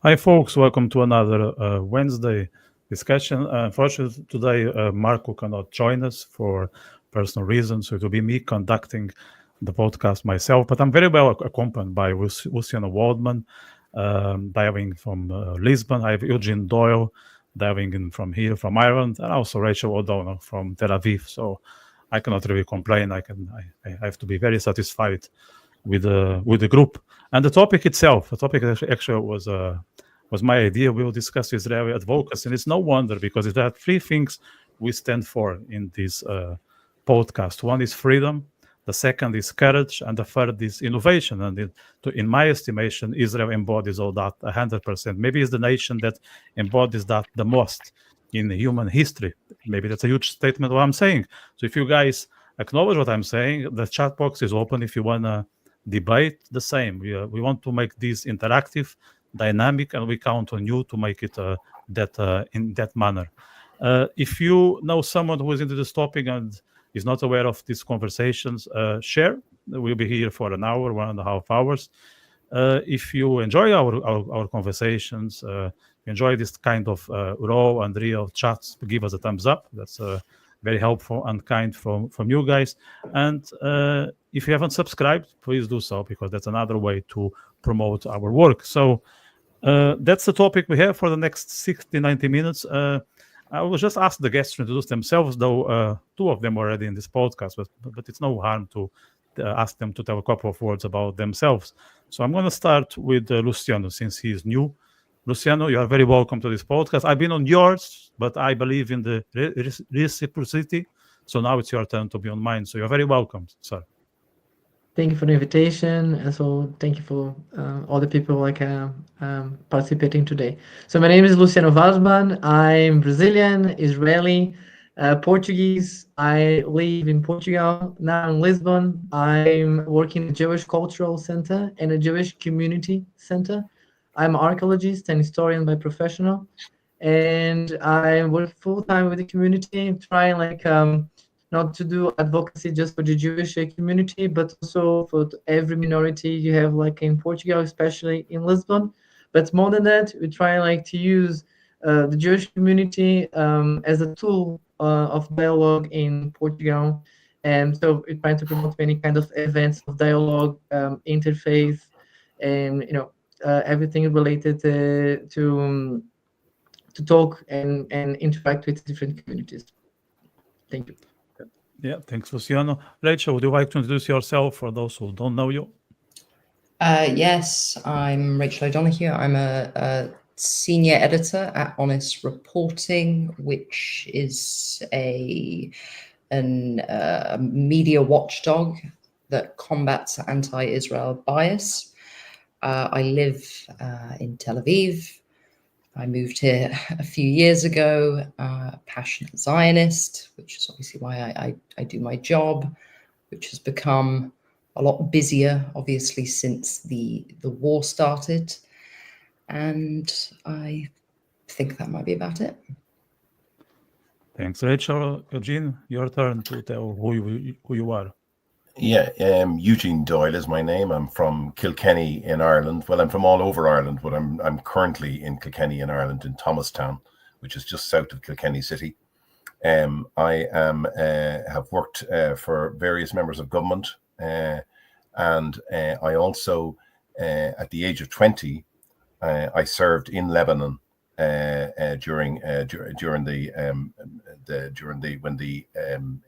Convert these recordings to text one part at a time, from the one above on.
Hi, folks. Welcome to another Wednesday discussion. Unfortunately, today Marco cannot join us for personal reasons, so it will be me conducting the podcast myself. But I'm very well accompanied by Luciano Waldman, diving from Lisbon. I have Eugene Doyle, diving in from here, from Ireland, and also Rachel O'Donnell from Tel Aviv. So I cannot really complain. I have to be very satisfied with the group and the topic itself. The topic actually was my idea. We will discuss Israeli advocacy, and it's no wonder because there are three things we stand for in this podcast. One is freedom, the second is courage, and the third is innovation. And in my estimation, Israel embodies all that 100%. Maybe it's the nation that embodies that the most in human history. Maybe that's a huge statement what I'm saying. So if you guys acknowledge what I'm saying, the chat box is open if you want to debate. The same. We want to make this interactive, dynamic, and we count on you to make it in that manner. If you know someone who is into this topic and is not aware of these conversations, share. We'll be here for an hour, 1.5 hours. If you enjoy our conversations, enjoy this kind of raw and real chats, give us a thumbs up. That's very helpful and kind from you guys. And if you haven't subscribed, please do so, because that's another way to promote our work. So that's the topic we have for the next 60-90 minutes. I will just ask the guests to introduce themselves, though two of them already in this podcast, but it's no harm to ask them to tell a couple of words about themselves. So I'm going to start with Luciano, since he is new. Luciano, you are very welcome to this podcast. I've been on yours, but I believe in the reciprocity. So now it's your turn to be on mine. So you're very welcome, sir. Thank you for the invitation, and so thank you for all the people participating today. So my name is Luciano Waldman. I'm Brazilian, Israeli, Portuguese. I live in Portugal, now in Lisbon. I'm working at a Jewish Cultural Center and a Jewish Community Center. I'm an archaeologist and historian by professional, and I work full-time with the community, trying not to do advocacy just for the Jewish community, but also for every minority you have, like in Portugal, especially in Lisbon. But more than that, we try to use the Jewish community as a tool of dialogue in Portugal. And so we're trying to promote many kind of events of dialogue, interfaith, and everything related to talk and interact with different communities. Thank you. Yeah, thanks, Luciano. Rachel, would you like to introduce yourself for those who don't know you? Yes, I'm Rachel O'Donoghue. I'm a senior editor at Honest Reporting, which is a media watchdog that combats anti-Israel bias. I live in Tel Aviv. I moved here a few years ago, passionate Zionist, which is obviously why I do my job, which has become a lot busier, obviously, since the war started. And I think that might be about it. Thanks, Rachel. Eugene, your turn to tell who you are. Yeah, Eugene Doyle is my name. I'm from Kilkenny in Ireland. Well, I'm from all over Ireland, but I'm currently in Kilkenny in Ireland, in Thomastown, which is just south of Kilkenny City. I have worked for various members of government, and I also, at the age of 20, I served in Lebanon during the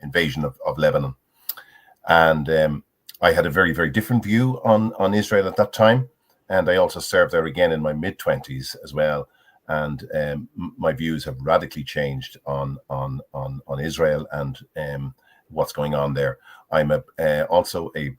invasion of Lebanon. And I had a very, very different view on Israel at that time. And I also served there again in my mid-20s as well. And my views have radically changed on Israel and what's going on there. I'm also a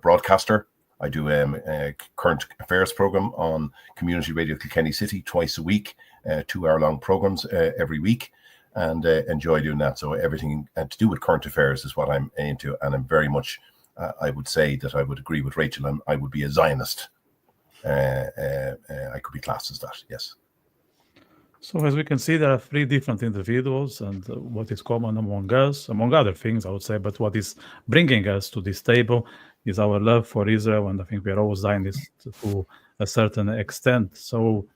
broadcaster. I do a current affairs program on Community Radio Kilkenny City twice a week, 2-hour-long programs every week. And enjoy doing that. So everything to do with current affairs is what I'm into, and I'm very much. I would say that I would agree with Rachel. I would be a Zionist. I could be classed as that. Yes. So as we can see, there are three different individuals, and what is common among us, among other things, I would say, but what is bringing us to this table is our love for Israel, and I think we are all Zionists to a certain extent. So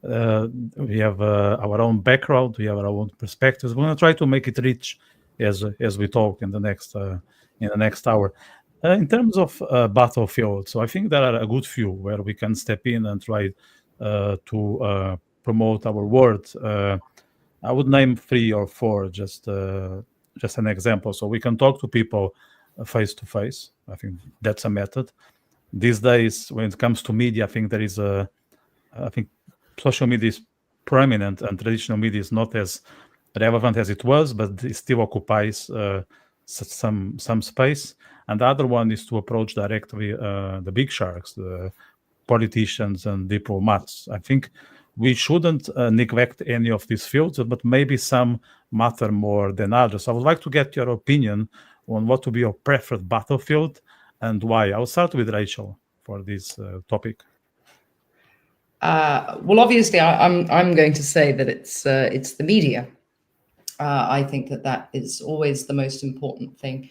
we have our own background, we have our own perspectives. We're going to try to make it rich as we talk in the next hour. In terms of battlefield, so I think there are a good few where we can step in and try to promote our words. I would name 3 or 4, just an example. So we can talk to people face to face. I think that's a method. These days, when it comes to media, I think there is I think social media is prominent and traditional media is not as relevant as it was, but it still occupies some space. And the other one is to approach directly the big sharks, the politicians and diplomats. I think we shouldn't neglect any of these fields, but maybe some matter more than others. I would like to get your opinion on what would be your preferred battlefield and why. I'll start with Rachel for this topic. Well, obviously, I'm going to say that it's the media. I think that is always the most important thing.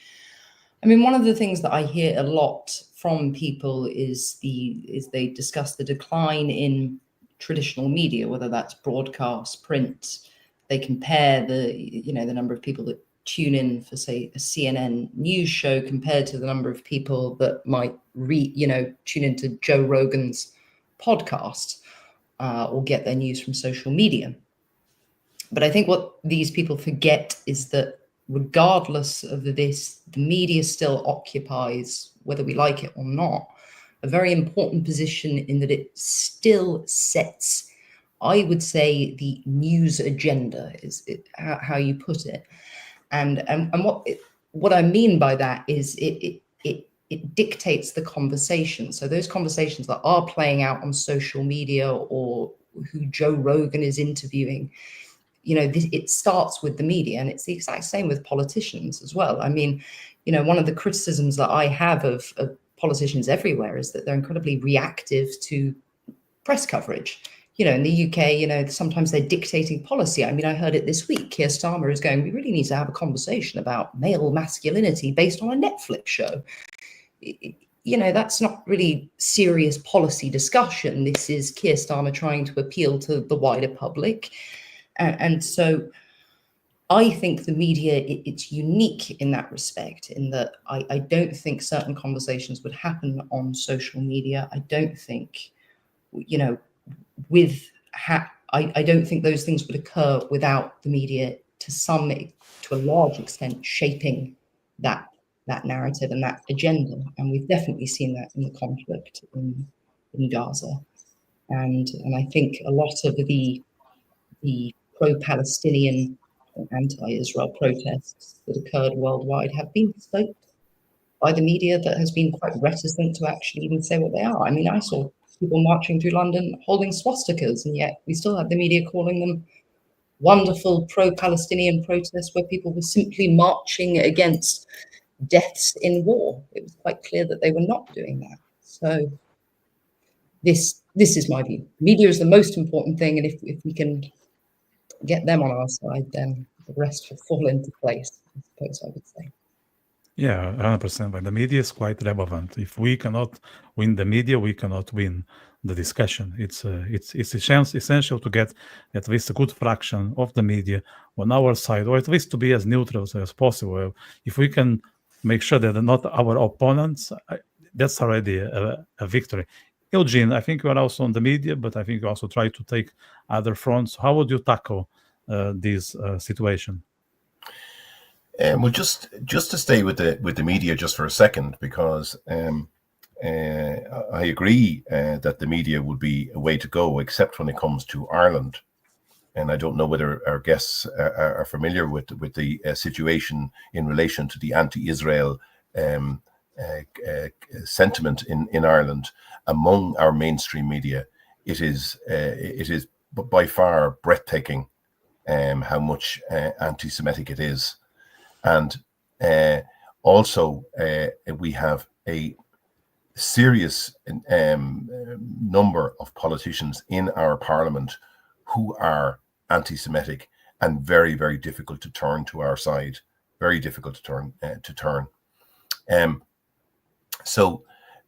I mean, one of the things that I hear a lot from people is they discuss the decline in traditional media, whether that's broadcast, print. They compare the number of people that tune in for, say, a CNN news show compared to the number of people that might tune into Joe Rogan's podcast or get their news from social media. But I think what these people forget is that regardless of this, the media still occupies, whether we like it or not, a very important position in that it still sets, I would say, the news agenda, is how you put it. And what I mean by that is it dictates the conversation. So those conversations that are playing out on social media or who Joe Rogan is interviewing, it starts with the media, and it's the exact same with politicians as well. I mean, one of the criticisms that I have of politicians everywhere is that they're incredibly reactive to press coverage. In the UK, sometimes they're dictating policy. I mean, I heard it this week. Keir Starmer is going, we really need to have a conversation about male masculinity based on a Netflix show. That's not really serious policy discussion. This is Keir Starmer trying to appeal to the wider public. And so I think the media, it's unique in that respect, in that I don't think certain conversations would happen on social media. I don't think, I don't think those things would occur without the media to a large extent shaping that narrative and that agenda. And we've definitely seen that in the conflict in Gaza. And I think a lot of the pro-Palestinian and anti-Israel protests that occurred worldwide have been stoked by the media that has been quite reticent to actually even say what they are. I mean, I saw people marching through London holding swastikas, and yet we still have the media calling them wonderful pro-Palestinian protests where people were simply marching against deaths in war. It was quite clear that they were not doing that. So this is my view. Media is the most important thing, and if we can get them on our side, then the rest will fall into place, I suppose I would say. Yeah, 100%. But the media is quite relevant. If we cannot win the media, we cannot win the discussion. It's essential to get at least a good fraction of the media on our side, or at least to be as neutral as possible. If we can make sure that they're not our opponents, that's already a victory. Eugene, I think you are also on the media, but I think you also try to take other fronts. How would you tackle this situation? Well, just to stay with the media just for a second, because I agree that the media would be a way to go, except when it comes to Ireland. And I don't know whether our guests are familiar with the situation in relation to the anti-Israel sentiment in Ireland among our mainstream media. It is by far breathtaking how much anti-Semitic it is. And also we have a serious number of politicians in our parliament who are anti-Semitic and very, very difficult to turn to our side. Very difficult to turn. So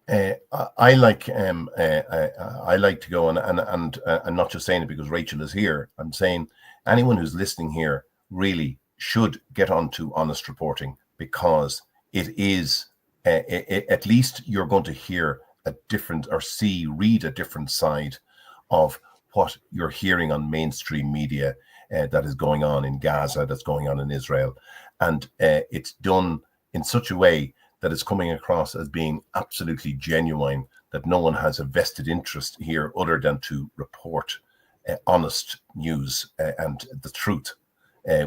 I like to go and not just saying it because Rachel is here. I'm saying anyone who's listening here really should get onto honest reporting, because it is at least you're going to hear a different or read a different side of what you're hearing on mainstream media that is going on in Gaza, that's going on in Israel, and it's done in such a way that is coming across as being absolutely genuine, that no one has a vested interest here other than to report honest news and the truth,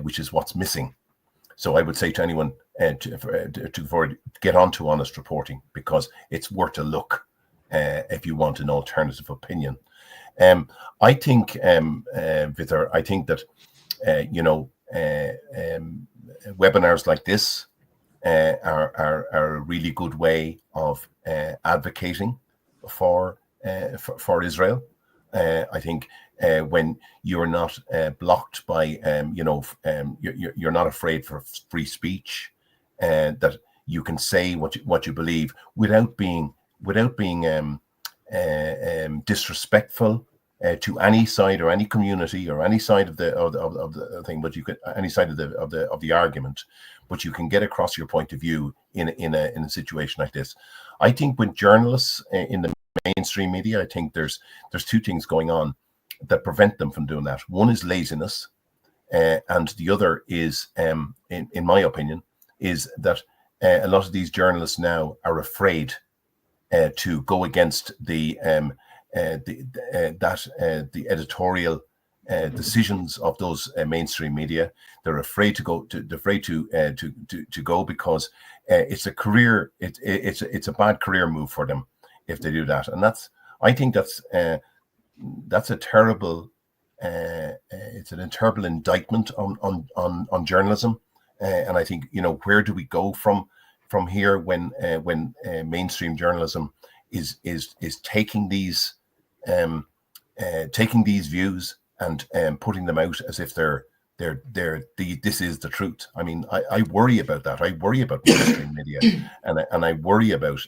which is what's missing. So I would say to anyone to get onto honest reporting, because it's worth a look if you want an alternative opinion. I think, Vitor, I think that, webinars like this are a really good way of advocating for Israel. I think when you're not blocked by, you're not afraid for free speech, that you can say what you believe without being disrespectful to any side or any community or any side of the thing, but you could any side of the argument, but you can get across your point of view in a situation like this. I think with journalists in the mainstream media, I think there's two things going on that prevent them from doing that. One is laziness, and the other is, in my opinion, is that a lot of these journalists now are afraid to go against the editorial decisions of those mainstream media. They're afraid to go to go because it's a career. It's a bad career move for them if they do that, and I think that's a terrible. It's a terrible indictment on journalism, and I think where do we go from here when mainstream journalism is taking these views and putting them out as if this is the truth. I mean, I worry about that. I worry about mainstream media, and I worry about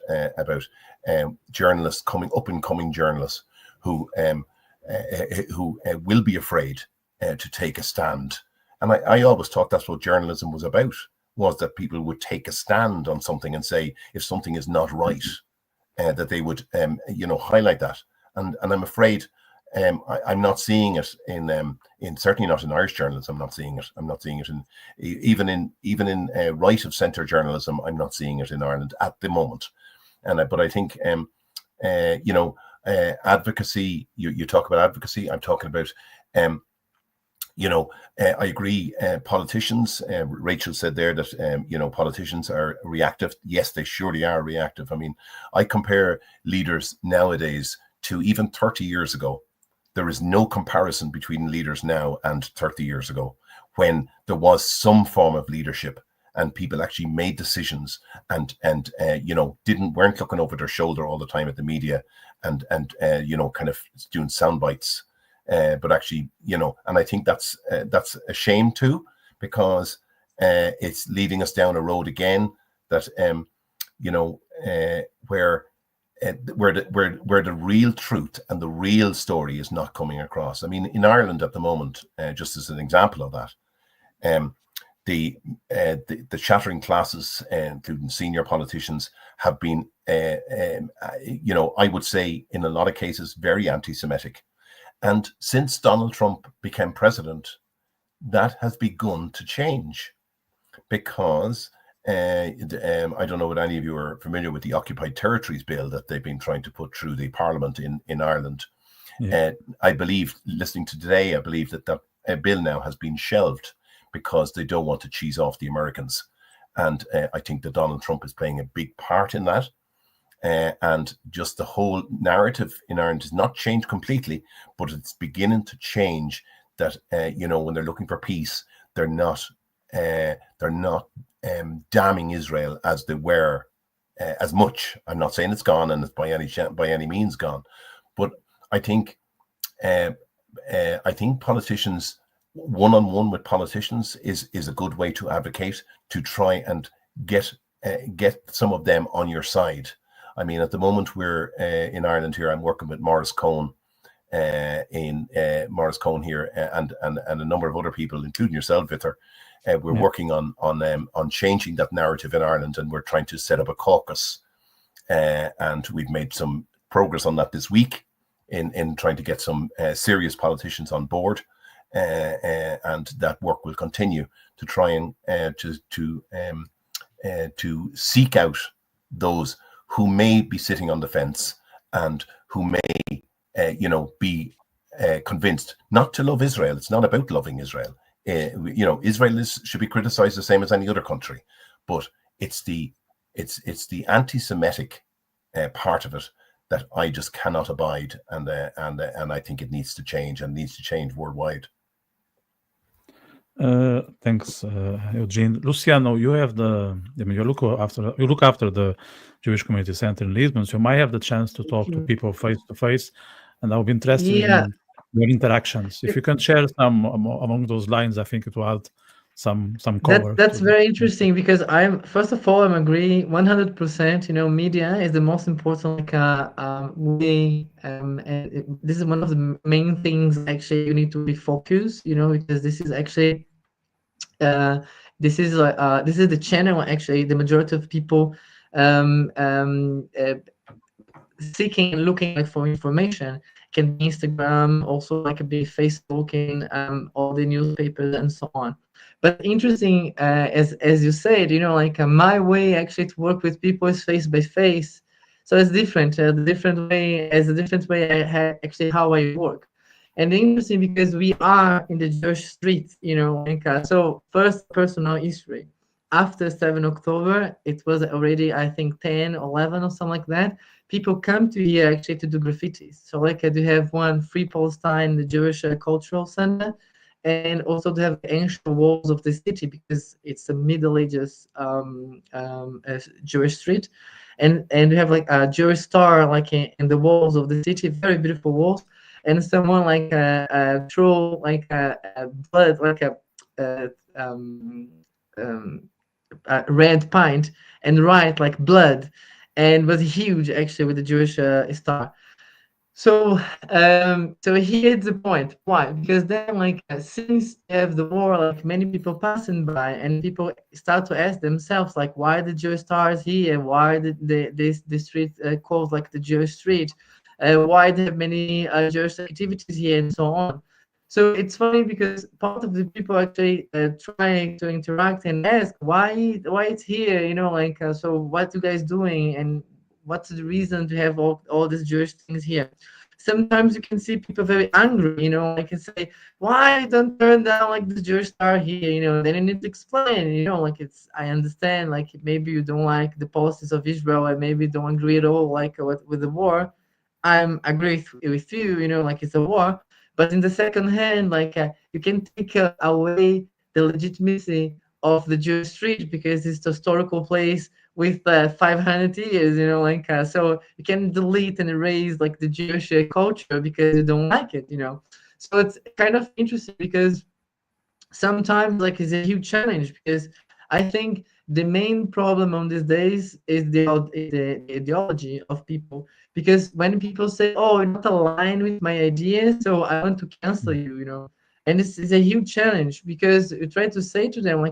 journalists, up and coming journalists who will be afraid to take a stand. And I always thought that's what journalism was about, was that people would take a stand on something and say if something is not right, that they would highlight that. And I'm afraid I'm not seeing it in certainly not in Irish journalism. I'm not seeing it in even in right of centre journalism. I'm not seeing it in Ireland at the moment. But I think advocacy. You talk about advocacy. I'm talking about I agree. Politicians. Rachel said there that politicians are reactive. Yes, they surely are reactive. I mean, I compare leaders nowadays to even 30 years ago. There is no comparison between leaders now and 30 years ago, when there was some form of leadership and people actually made decisions and weren't looking over their shoulder all the time at the media and kind of doing sound bites. But actually, and I think that's a shame too, because it's leading us down a road again that where the real truth and the real story is not coming across. I mean, in Ireland at the moment, just as an example of that, the chattering classes, including senior politicians, have been, I would say, in a lot of cases, very anti-Semitic. And since Donald Trump became president, that has begun to change, because I don't know whether any of you are familiar with the Occupied Territories bill that they've been trying to put through the Parliament in Ireland. Yeah. I believe, listening to today, I believe that bill now has been shelved because they don't want to cheese off the Americans. And I think that Donald Trump is playing a big part in that. And just the whole narrative in Ireland has not changed completely, but it's beginning to change. That when they're looking for peace, they're not damning Israel as they were as much. I'm not saying it's gone and it's by any means gone, but I think politicians, one-on-one with politicians is a good way to advocate, to try and get some of them on your side. I mean, at the moment we're in Ireland here, I'm working with Morris Cohn in Morris Cohn here, and a number of other people, including yourself, Vitor. We're working on changing that narrative in Ireland, and we're trying to set up a caucus, and we've made some progress on that this week in trying to get some serious politicians on board, and that work will continue to try and to seek out those who may be sitting on the fence and who may be convinced not to love Israel. It's not about loving Israel. Israel should be criticized the same as any other country, but it's the anti-Semitic part of it that I just cannot abide, and I think it needs to change, and needs to change worldwide. Thanks, Eugene. Luciano, you have you look after the Jewish Community Center in Lisbon, so you might have the chance to talk to people face to face, and I'll be interested in your interactions. If you can share some among those lines, I think it will add some color. That's very interesting, because first of all, I'm agree 100%. Media is the most important way, and this is one of the main things actually you need to be focused. Because this is actually this is the channel actually the majority of people seeking and looking for information. It can be Instagram, also like be Facebook, and all the newspapers and so on. But interesting, as you said, my way actually to work with people is face by face. So it's different. The different way I had actually how I work. And interesting because we are in the Jewish street, so first personal history. After 7 October, it was already, I think, 10, 11 or something like that. People come to here actually to do graffitis. So I do have one, Free Palestine, the Jewish Cultural Center, and also to have ancient walls of the city, because it's a Middle Ages Jewish street. And we have like a Jewish star in the walls of the city, very beautiful walls. And someone throw blood, a red pint, and write blood, and was huge actually with the Jewish star. So here's the point. Why? Because then since you have the war, many people passing by, and people start to ask themselves why the Jewish star is here? Why the street called the Jewish street? Why they have many Jewish activities here, and so on. So it's funny because part of the people actually trying to interact and ask why it's here, so what you guys doing, and what's the reason to have all these Jewish things here? Sometimes you can see people very angry, and say, why don't turn down the Jewish star here, then you need to explain, I understand, maybe you don't like the policies of Israel, and maybe you don't agree at all with the war. I'm agree with you, it's a war. But in the second hand, you can take away the legitimacy of the Jewish street, because it's a historical place with 500 years, so you can delete and erase the Jewish culture because you don't like it, So it's kind of interesting, because sometimes it's a huge challenge, because I think the main problem on these days is the ideology of people. Because when people say, oh, you're not aligned with my ideas, so I want to cancel you, and this is a huge challenge, because you try to say to them,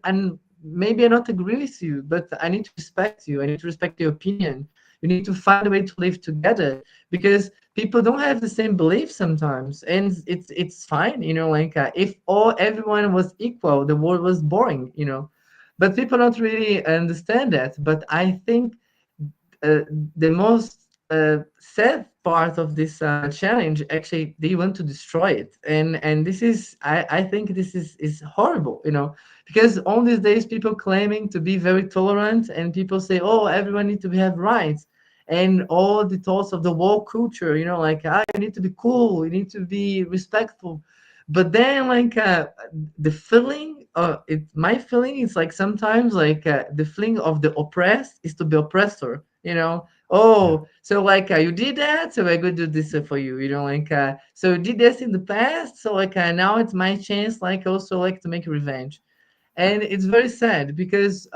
I'm maybe I not agree with you, but I need to respect you. I need to respect your opinion. You need to find a way to live together, because people don't have the same beliefs sometimes, and it's fine, if everyone was equal, the world was boring, But people don't really understand that. But I think the most sad part of this challenge, actually, they want to destroy it, and this is I think this is horrible, because on these days people claiming to be very tolerant, and people say, oh, everyone needs to have rights, and all the thoughts of the woke culture, you need to be cool, you need to be respectful. But then the feeling my feeling is sometimes the feeling of the oppressed is to be oppressor, so you did that, so I could do this for you, so you did this in the past, so now it's my chance also to make revenge. And it's very sad because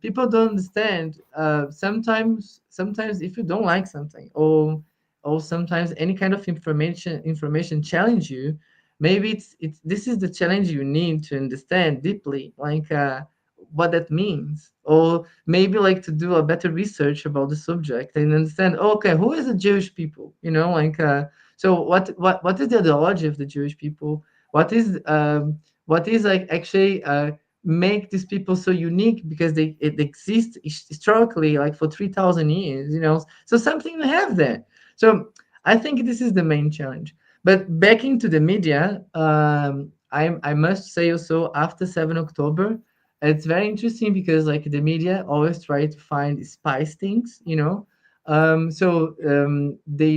people don't understand. Sometimes if you don't like something, or sometimes any kind of information challenge you, maybe it's this is the challenge you need to understand deeply, like what that means, or maybe like to do a better research about the subject and understand, okay, who is the Jewish people, like so what is the ideology of the Jewish people, what is like actually make these people so unique, because it exists historically like for 3,000 years, so something you have there. So I think this is the main challenge. But back into the media, I must say also, after 7 October, it's very interesting because like the media always try to find spice things, they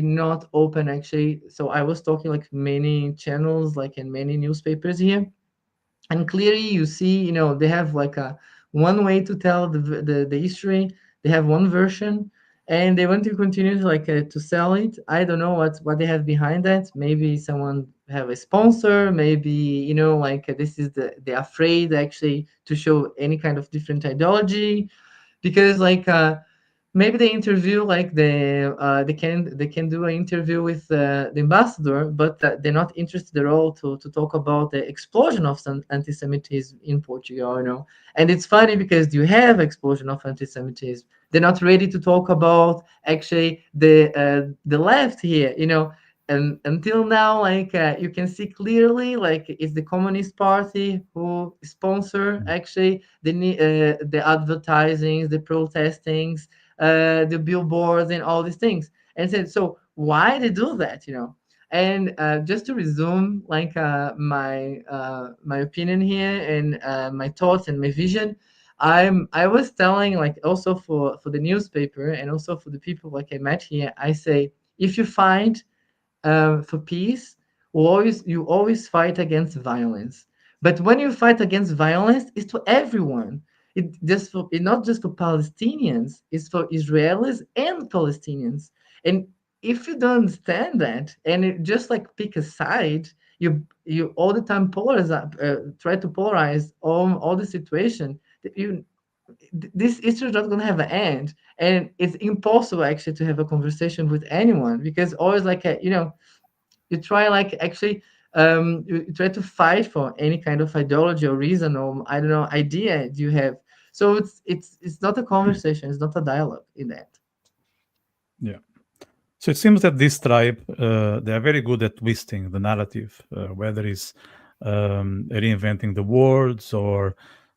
not open actually. So I was talking like many channels, like in many newspapers here, and clearly you see, they have like a one way to tell the history. They have one version, and they want to continue to like to sell it. I don't know what they have behind that. Maybe someone have a sponsor, maybe, like this is they're afraid actually to show any kind of different ideology, because like maybe they interview like they can do an interview with the ambassador, but they're not interested at all to talk about the explosion of some anti-Semitism in Portugal, and it's funny because you have explosion of anti-Semitism. They're not ready to talk about actually the left here, and until now, like you can see clearly, like it's the Communist Party who sponsor actually the advertisings, the protestings, the billboards, and all these things. And said, so why they do that, And just to resume, like my opinion here, and my thoughts and my vision, I was telling, like, also for the newspaper and also for the people like I met here, I say, if you find for peace, you always fight against violence. But when you fight against violence, it's for everyone. It not just for Palestinians, it's for Israelis and Palestinians. And if you don't understand that, and just like pick a side, you all the time try to polarize all the situation. This issue is not going to have an end, and it's impossible actually to have a conversation with anyone, because always like you try like actually you try to fight for any kind of ideology or reason, or I don't know, idea you have. So it's not a conversation, it's not a dialogue in that. Yeah. So it seems that this tribe, they are very good at twisting the narrative, whether it's reinventing the words or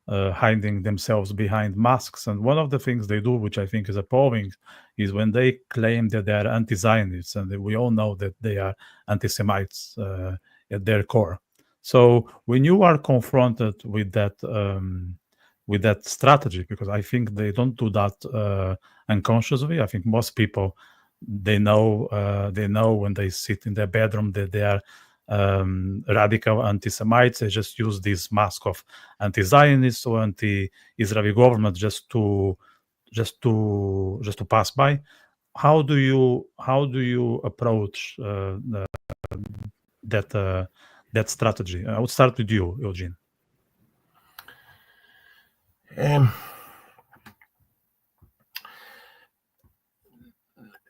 hiding themselves behind masks. And one of the things they do, which I think is appalling, is when they claim that they are anti-Zionists, and we all know that they are anti-Semites at their core. So when you are confronted with that strategy, because I think they don't do that unconsciously. I think most people, they know when they sit in their bedroom that they are radical anti-Semites. They just use this mask of anti-Zionist or anti-Israeli government just to pass by. How do you approach that strategy? I would start with you, Eugene.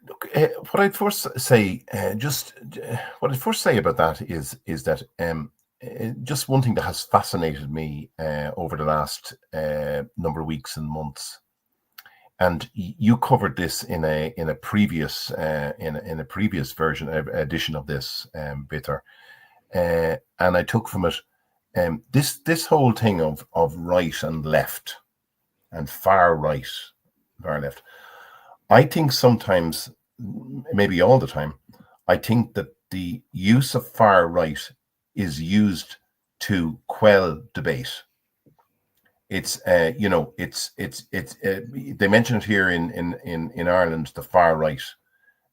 Look, what I'd first say, what I'd first say about that is that just one thing that has fascinated me over the last number of weeks and months, and you covered this in a previous version edition of this, Vitor, and I took from it this whole thing of right and left and far right, far left. I think sometimes, maybe all the time, I think that the use of far right is used to quell debate. It's they mention it here in Ireland, the far right,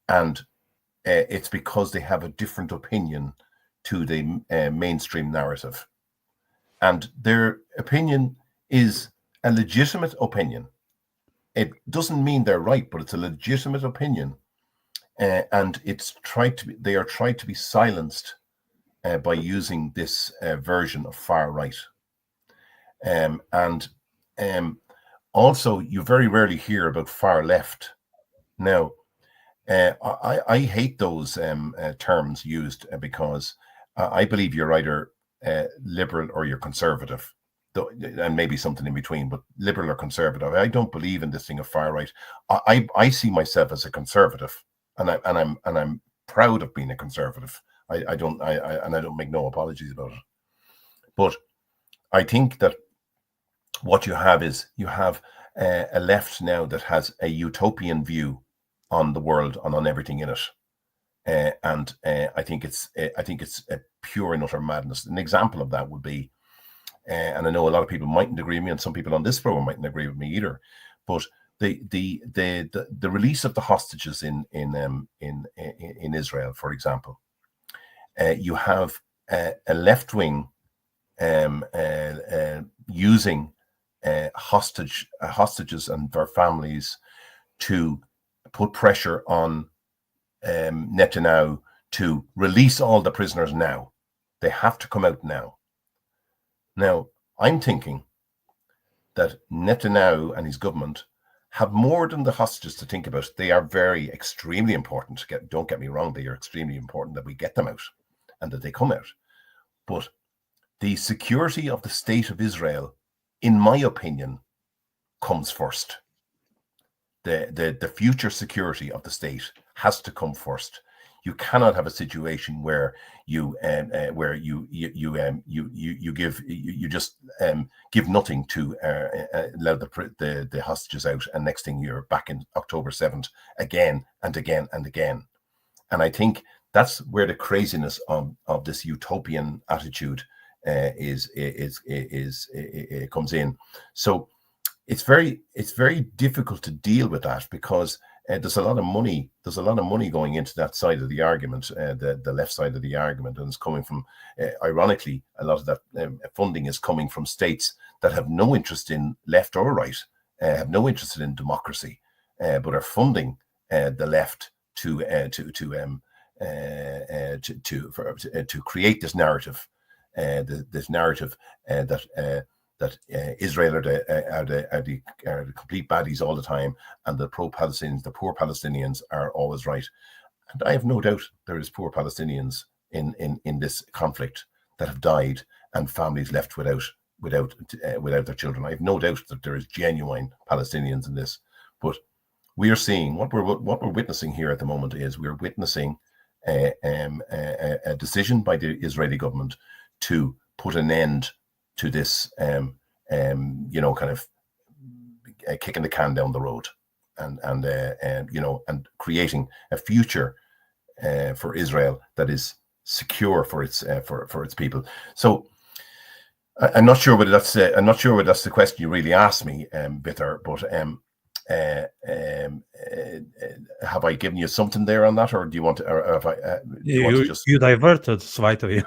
and it's because they have a different opinion to the mainstream narrative, and their opinion is a legitimate opinion. It doesn't mean they're right, but it's a legitimate opinion, and they are tried to be silenced by using this version of far right. And also, you very rarely hear about far left. Now, I hate those terms used because I believe you're either liberal or you're conservative, and maybe something in between, but liberal or conservative. I don't believe in this thing of far right. I see myself as a conservative, and I'm proud of being a conservative. I don't make no apologies about it. But I think that what you have is a left now that has a utopian view on the world and on everything in it, and I think it's a pure and utter madness. An example of that would be, and I know a lot of people mightn't agree with me, and some people on this program mightn't agree with me either, but the release of the hostages in Israel, for example, you have a left wing using hostages and their families to put pressure on Netanyahu to release all the prisoners now. They have to come out now. Now, I'm thinking that Netanyahu and his government have more than the hostages to think about. They are extremely important. Don't get me wrong, they are extremely important that we get them out and that they come out. But the security of the state of Israel, in my opinion, comes first. The future security of the state has to come first. You cannot have a situation where you just give nothing to allow the hostages out, and next thing you're back in October 7th again and again and again. And I think that's where the craziness of this utopian attitude comes in. So it's very difficult to deal with that because there's a lot of money going into that side of the argument, the left side of the argument, and it's coming from, ironically, a lot of that funding is coming from states that have no interest in left or right, have no interest in democracy, but are funding the left to create this narrative, that Israel are the complete baddies all the time, and the pro-Palestinians, the poor Palestinians, are always right. And I have no doubt there is poor Palestinians in this conflict that have died and families left without their children. I have no doubt that there is genuine Palestinians in this. But we are seeing what we're witnessing here at the moment is we're witnessing a decision by the Israeli government to put an end to this, kind of kicking the can down the road, and creating a future for Israel that is secure for its people. So I'm not sure whether that's the question you really asked me, Vitor, but have I given you something there on that, or do you want to? Or have I? You diverted slightly.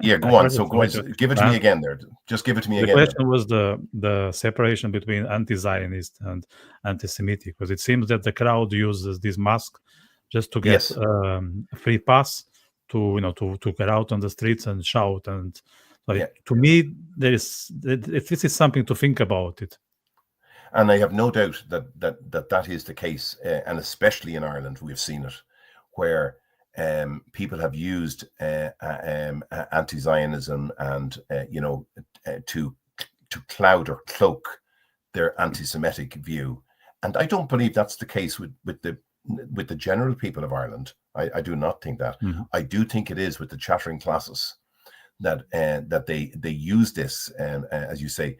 Yeah, go on. So go on. Give it to me again. There, just give it to me again. The question was the separation between anti-Zionist and anti-Semitic, because it seems that the crowd uses this mask just to get a free pass to get out on the streets and shout. And to me, this is something to think about it. And I have no doubt that is the case, and especially in Ireland, we've seen it, where people have used anti-Zionism and to cloud or cloak their anti-Semitic view. And I don't believe that's the case with the general people of Ireland. I do not think that. Mm-hmm. I do think it is with the chattering classes. That they use this, as you say,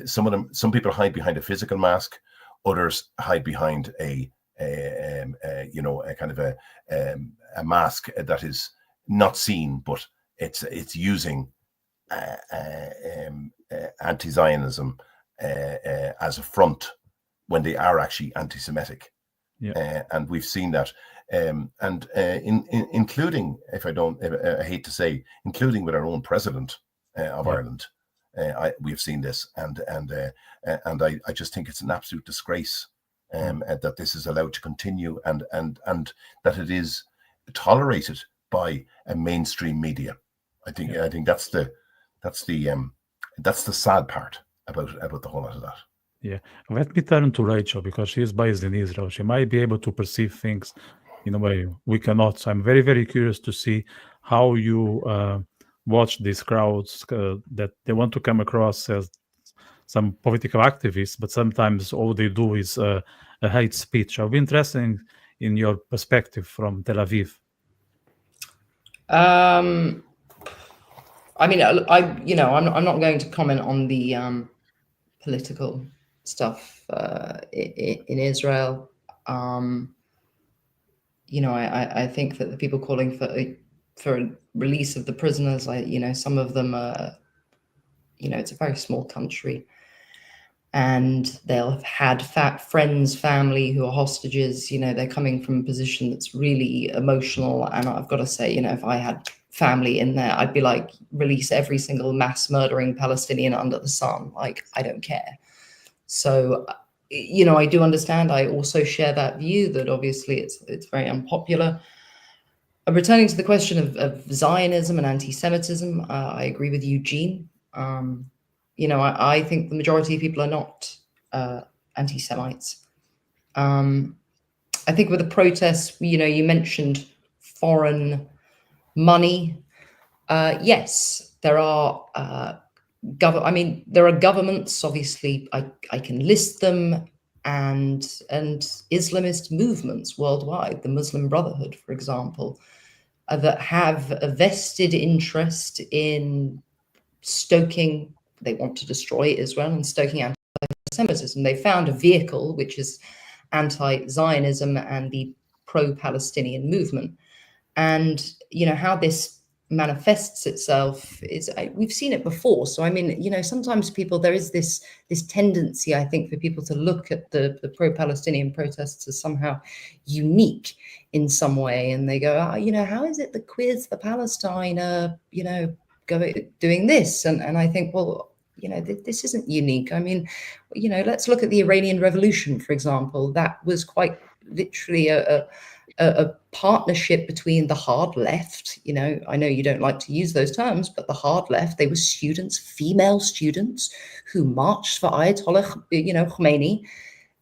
some people hide behind a physical mask, others hide behind a kind of a mask that is not seen, but it's using anti-Zionism as a front when they are actually anti-Semitic. Yeah. And we've seen that. Including, I hate to say, including with our own president of Ireland, we've seen this, and I just think it's an absolute disgrace that this is allowed to continue, and that it is tolerated by a mainstream media. I think that's the That's the sad part about the whole lot of that. Yeah. Let me turn to Rachel because she is based in Israel. She might be able to perceive things in a way we cannot. So I'm very, very curious to see how you watch these crowds that they want to come across as some political activists, but sometimes all they do is a hate speech. I'll be interested in your perspective from Tel Aviv. I mean, I'm not going to comment on the political stuff in Israel. I think that the people calling for release of the prisoners, some of them are, it's a very small country, and they'll have had friends, family who are hostages. They're coming from a position that's really emotional. And I've got to say, if I had family in there, I'd be like, release every single mass murdering Palestinian under the sun. Like, I don't care. So, I do understand. I also share that view that obviously it's very unpopular. Returning to the question of Zionism and anti-Semitism, I agree with Eugene. I think the majority of people are not anti-Semites. I think with the protests, you mentioned foreign money. Yes, there are there are governments, obviously, I can list them, and Islamist movements worldwide, the Muslim Brotherhood, for example, that have a vested interest in stoking, they want to destroy Israel and stoking anti-Semitism. They found a vehicle, which is anti-Zionism and the pro-Palestinian movement. And, how this manifests itself is, we've seen it before. So, sometimes there is this tendency, I think, for people to look at the pro-Palestinian protests as somehow unique in some way. And they go, how is it the Quiz, the Palestine are, doing this? And I think, well, this isn't unique. Let's look at the Iranian Revolution, for example. That was quite literally a partnership between the hard left. I know you don't like to use those terms, but the hard left, they were students, female students, who marched for Ayatollah, Khomeini.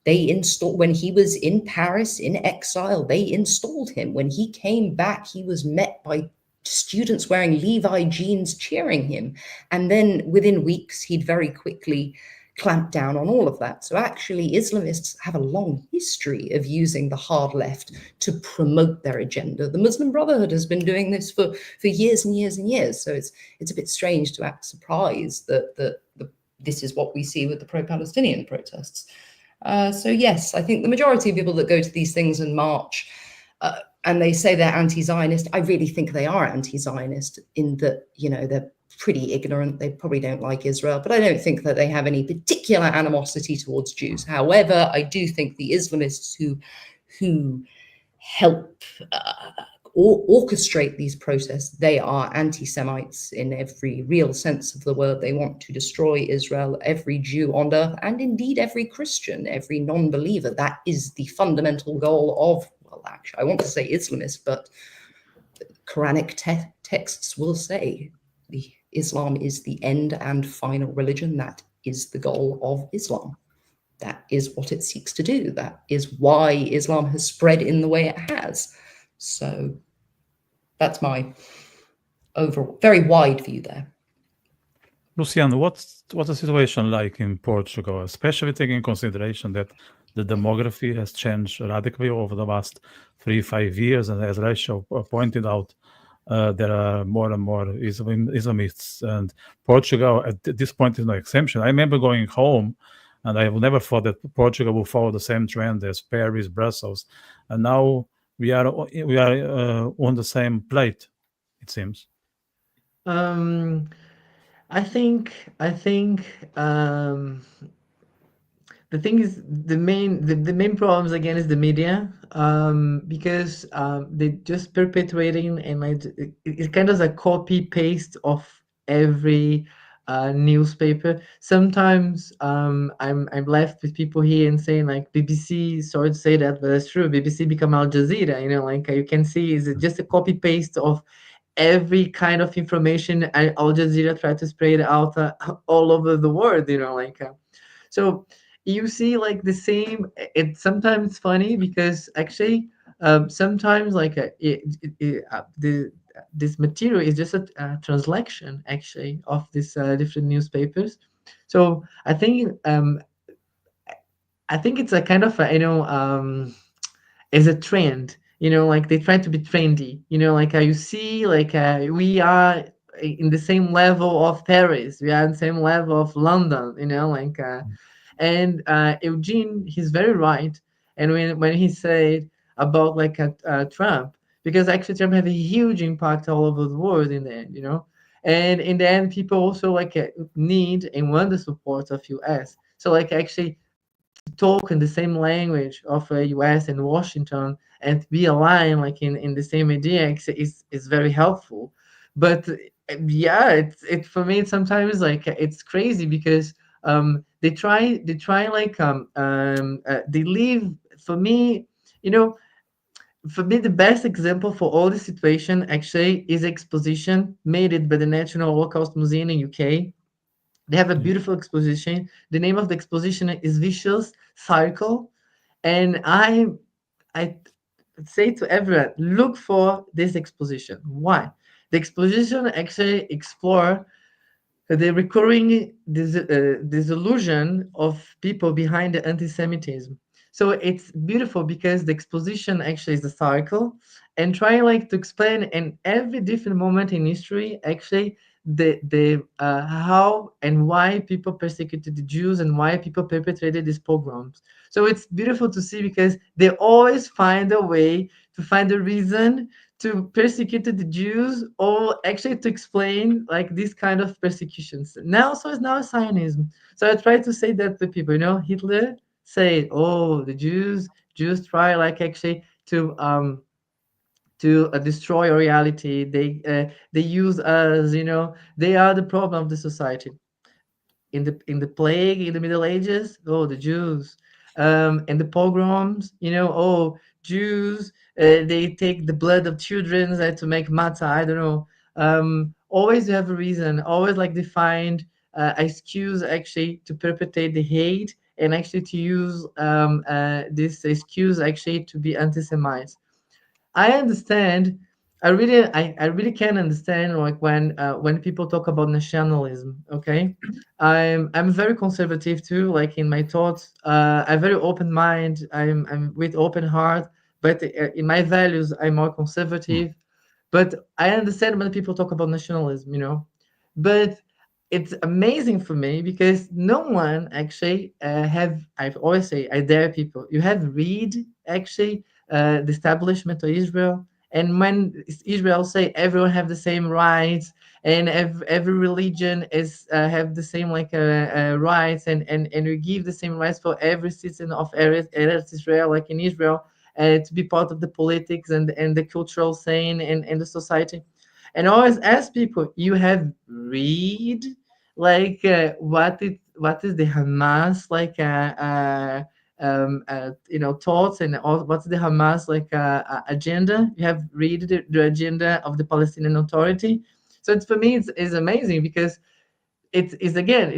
They installed, when he was in Paris in exile, they installed him. When he came back, he was met by students wearing Levi jeans cheering him. And then within weeks, he'd very quickly clamped down on all of that. So actually, Islamists have a long history of using the hard left to promote their agenda. The Muslim Brotherhood has been doing this for years and years and years. So it's a bit strange to act surprised that this is what we see with the pro-Palestinian protests. So yes, I think the majority of people that go to these things and march, and they say they're anti-Zionist, I really think they are anti-Zionist in that, they're pretty ignorant. They probably don't like Israel, but I don't think that they have any particular animosity towards Jews. However, I do think the Islamists who help orchestrate these protests, they are anti-Semites in every real sense of the word. They want to destroy Israel, every Jew on earth, and indeed every Christian, every non-believer. That is the fundamental goal of, well, actually, I want to say Islamist, but Quranic texts will say Islam is the end and final religion. That is the goal of Islam. That is what it seeks to do. That is why Islam has spread in the way it has. So that's my overall, very wide view there. Luciano, what's the situation like in Portugal, especially taking in consideration that the demography has changed radically over the last 3-5 years, and as Rachel pointed out, there are more and more Islamists, and Portugal at this point is no exception. I remember going home, and I never thought that Portugal will follow the same trend as Paris, Brussels, and now we are on the same plate, it seems. I think the thing is, the main problems again is the media, because they just perpetuating, and like it's kind of a copy paste of every newspaper. Sometimes I'm left with people here and saying like BBC, sorry to say that, but that's true. BBC become Al Jazeera, like you can see is just a copy paste of every kind of information, and Al Jazeera try to spread it out all over the world, so you see like the same. It's sometimes funny because actually sometimes like this material is just a translation actually of this different newspapers. So I think it's a kind of is a trend, like they try to be trendy, like you see like we are in the same level of Paris, we are in the same level of London, and Eugene, he's very right. And when he said about like Trump, because actually Trump have a huge impact all over the world in the end, and in the end people also like need and want the support of US. So like actually talk in the same language of US and Washington and to be aligned like in the same idea is very helpful. But yeah, it for me it's sometimes like it's crazy because they try like they leave for me, you know for me the best example for all the situation actually is exposition made it by the National Holocaust Museum in UK. They have a Yeah. beautiful exposition. The name of the exposition is Vicious Cycle. And I say to everyone, look for this exposition. Why? The exposition actually explore the recurring disillusion of people behind the anti-Semitism. So it's beautiful because the exposition actually is a cycle, and try like to explain in every different moment in history actually the how and why people persecuted the Jews and why people perpetrated these pogroms. So it's beautiful to see because they always find a way to find a reason to persecute the Jews, or actually to explain like this kind of persecutions. Now, so it's now Zionism. So I try to say that to people, Hitler said, "Oh, the Jews try like actually to destroy our reality. They use us, they are the problem of the society." In the plague in the Middle Ages, oh, the Jews, and the pogroms, oh, Jews, they take the blood of children to make matzah. I don't know. Always you have a reason. Always like they find excuse actually to perpetrate the hate and actually to use this excuse actually to be anti-Semites. I understand. I really can understand like when people talk about nationalism. Okay, I'm very conservative too. Like in my thoughts, I'm very open mind. I'm with open heart, but in my values, I'm more conservative. But I understand when people talk about nationalism, but it's amazing for me because no one actually have. I've always say I dare people. You have read actually the establishment of Israel, and when Israel say everyone have the same rights and every religion is have the same like rights, and we give the same rights for every citizen of Eretz Israel, like in Israel, to be part of the politics and the cultural scene and the society. And I always ask people, you have read like what is the Hamas like thoughts, and all, what's the Hamas like agenda? You have read the agenda of the Palestinian Authority. So it's for me it's amazing because it is again,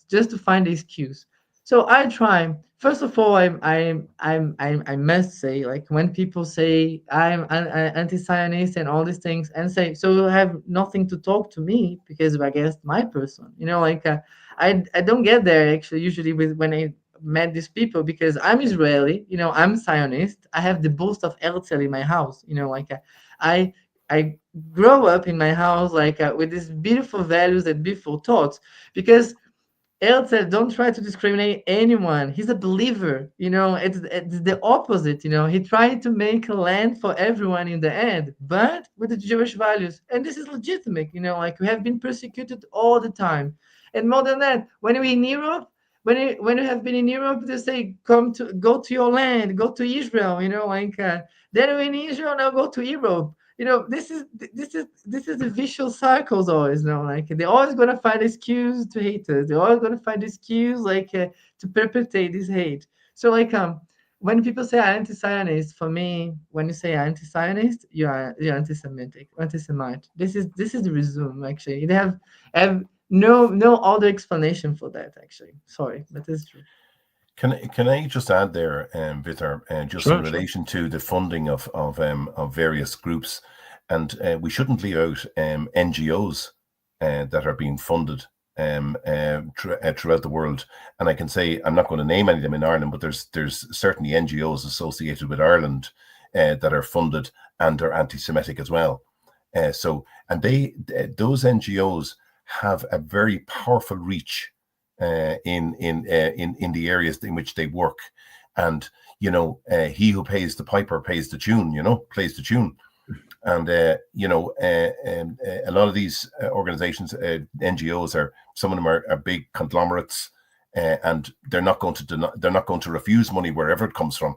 just to find the excuse. So I try. First of all, I must say, like when people say I'm an anti-Zionist and all these things, and say so you have nothing to talk to me because I guess my person, I don't get there actually usually with when I met these people because I'm Israeli, I'm Zionist. I have the boost of Herzl in my house, I I grow up in my house like with these beautiful values and beautiful thoughts because Herzl don't try to discriminate anyone. He's a believer, it's the opposite, he tried to make a land for everyone in the end, but with the Jewish values. And this is legitimate, like we have been persecuted all the time. And more than that, when we in Europe, when you have been in Europe, they say go to your land, go to Israel, then we're in Israel, now go to Europe. This is the vicious cycles always, like they're always gonna find excuse to hate us. They're always gonna find excuse like to perpetrate this hate. So like when people say anti-Zionist, for me, when you say anti-Zionist, you're anti-Semitic, anti-Semite. This is the resume. Actually, they have no other explanation for that. Actually, sorry, but it's true. Can I just add there, Vitor, just Sure, in relation to the funding of various groups, and we shouldn't leave out NGOs that are being funded throughout the world. And I can say, I'm not going to name any of them in Ireland, but there's certainly NGOs associated with Ireland that are funded and are anti-Semitic as well. Those NGOs have a very powerful reach in the areas in which they work, and he who pays the piper pays the tune. Plays the tune. And a lot of these organizations, NGOs, some of them are big conglomerates, and they're not going to refuse money wherever it comes from.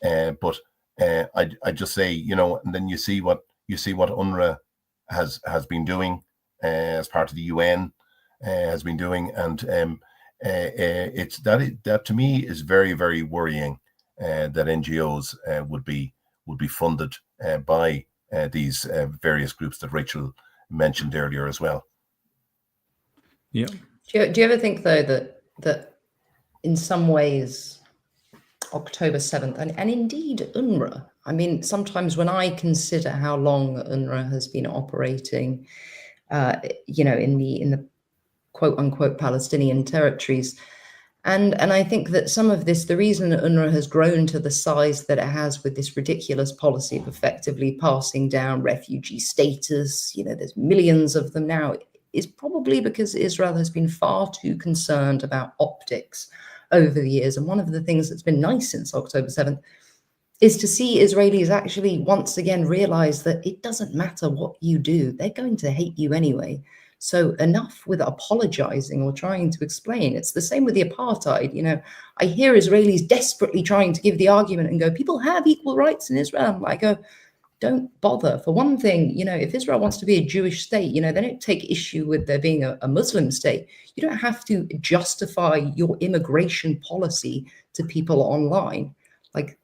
But I just say, and then you see what UNRWA has been doing as part of the UN, has been doing, and it's that to me is very, very worrying, that NGOs would be funded by these various groups that Rachel mentioned earlier as well. Yeah. Do you ever think, though, that in some ways October 7th and indeed UNRWA, I mean, sometimes when I consider how long UNRWA has been operating, in the quote unquote Palestinian territories, and I think that some of this, the reason that UNRWA has grown to the size that it has with this ridiculous policy of effectively passing down refugee status, there's millions of them now, is probably because Israel has been far too concerned about optics over the years. And one of the things that's been nice since October 7th is to see Israelis actually once again realize that it doesn't matter what you do, they're going to hate you anyway. So enough with apologizing or trying to explain. It's the same with the apartheid. I hear Israelis desperately trying to give the argument and go, people have equal rights in Israel. I go, don't bother. For one thing, if Israel wants to be a Jewish state, they don't take issue with there being a Muslim state. You don't have to justify your immigration policy to people online.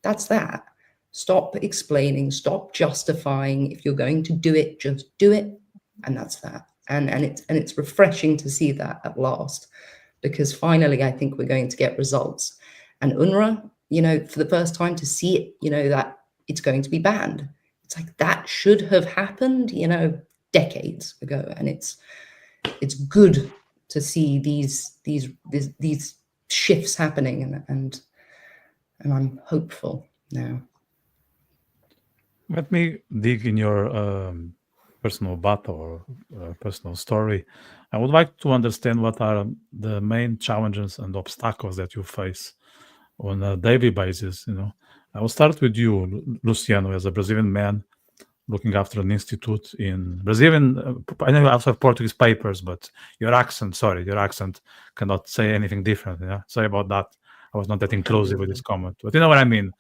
That's that. Stop explaining, stop justifying. If you're going to do it, just do it. And that's that. And it's refreshing to see that at last, because finally I think we're going to get results. And UNRWA, for the first time to see it, that it's going to be banned. It's like that should have happened, decades ago. And it's good to see these shifts happening, and I'm hopeful now. Let me dig in your personal battle or personal story. I would like to understand what are the main challenges and obstacles that you face on a daily basis. I will start with you, Luciano, as a Brazilian man looking after an institute in Brazilian. I know you also have Portuguese papers, but your accent cannot say anything different. Yeah, sorry about that. I was not that inclusive with this comment, but you know what I mean.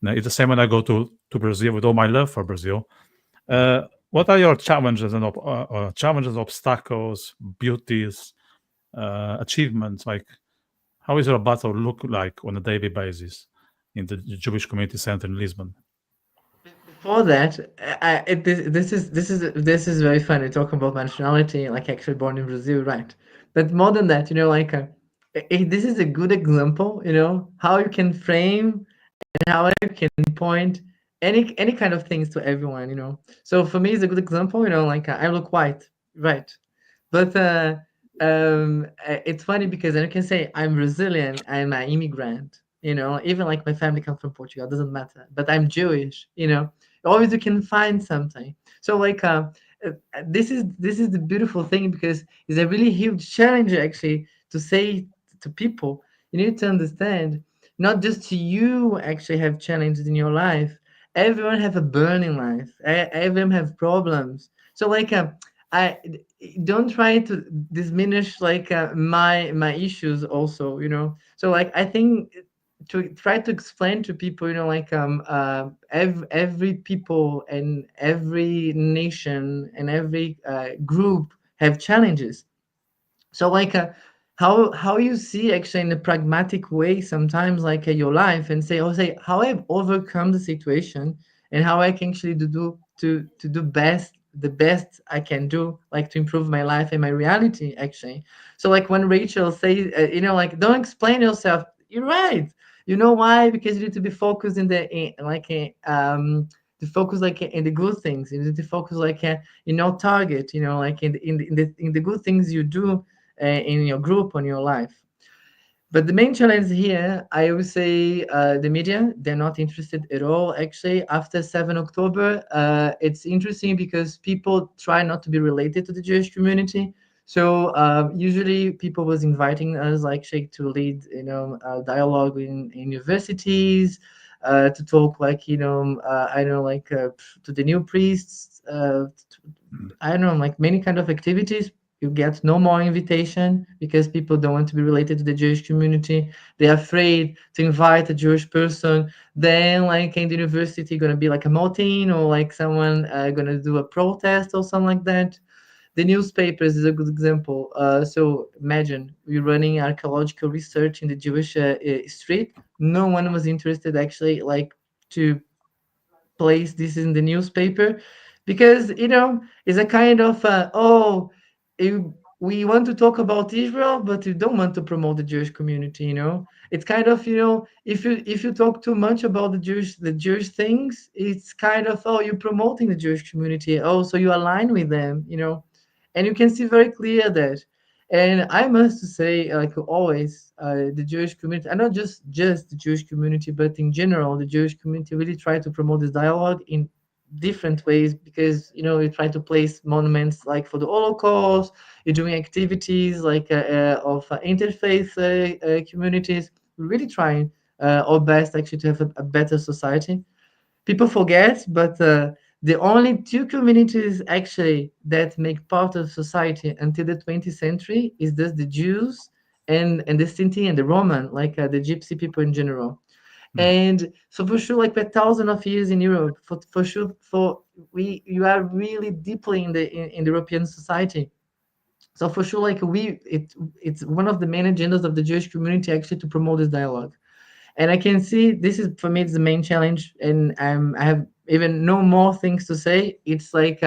It's the same when I go to Brazil, with all my love for Brazil. What are your challenges and obstacles, beauties, achievements? How is your battle look like on a daily basis in the Jewish Community Center in Lisbon? Before that, this is very funny talking about my nationality, actually born in Brazil, right? But more than that, this is a good example, how you can frame and how you can point any kind of things to everyone. So for me, it's a good example, I look white, right? But it's funny because then you can say I'm Brazilian, I'm an immigrant, even my family comes from Portugal, it doesn't matter. But I'm Jewish, always you can find something. So this is the beautiful thing, because it's a really huge challenge actually to say to people, you need to understand, not just you actually have challenges in your life. Everyone have a burning life. Everyone have problems. So I don't try to diminish my issues also. So I think to try to explain to people, every people and every nation and every group have challenges. So how you see actually in a pragmatic way sometimes like your life, and say how I've overcome the situation and how I can actually do the best I can do, like to improve my life and my reality actually. So like when Rachel says, like don't explain yourself, you're right. You know why? Because you need to be focused to focus like in the good things. You need to focus like in your target, like in the good things you do in your group, on your life. But the main challenge here, I would say, the media, they're not interested at all. Actually, after 7 October, it's interesting because people try not to be related to the Jewish community. So usually people was inviting us like Sheikh to lead, dialogue in universities, to talk like, I don't know, like to the new priests, I don't know, like many kind of activities. You get no more invitation because people don't want to be related to the Jewish community. They're afraid to invite a Jewish person. Then, like in the university, gonna be like a motin or like someone gonna do a protest or something like that. The newspapers is a good example. So imagine we're running archaeological research in the Jewish street. No one was interested actually, like to place this in the newspaper because it's a kind of we want to talk about Israel, but you don't want to promote the Jewish community. It's kind of if you talk too much about the Jewish things, it's kind of, oh, you're promoting the Jewish community, oh, so you align with them, and you can see very clear that. And I must say, like always, the Jewish community, and not just the Jewish community, but in general, the Jewish community really try to promote this dialogue in different ways because you try to place monuments like for the Holocaust. You're doing activities like of interfaith communities. We're really trying our best actually to have a better society. People forget, but the only two communities actually that make part of society until the 20th century is just the Jews and the Sinti and the Roman, like the Gypsy people in general. And so for sure, like for thousands of years in Europe, for sure, you are really deeply in the European society. So for sure, like it's one of the main agendas of the Jewish community actually to promote this dialogue. And I can see this is for me it's the main challenge, and I have even no more things to say. It's like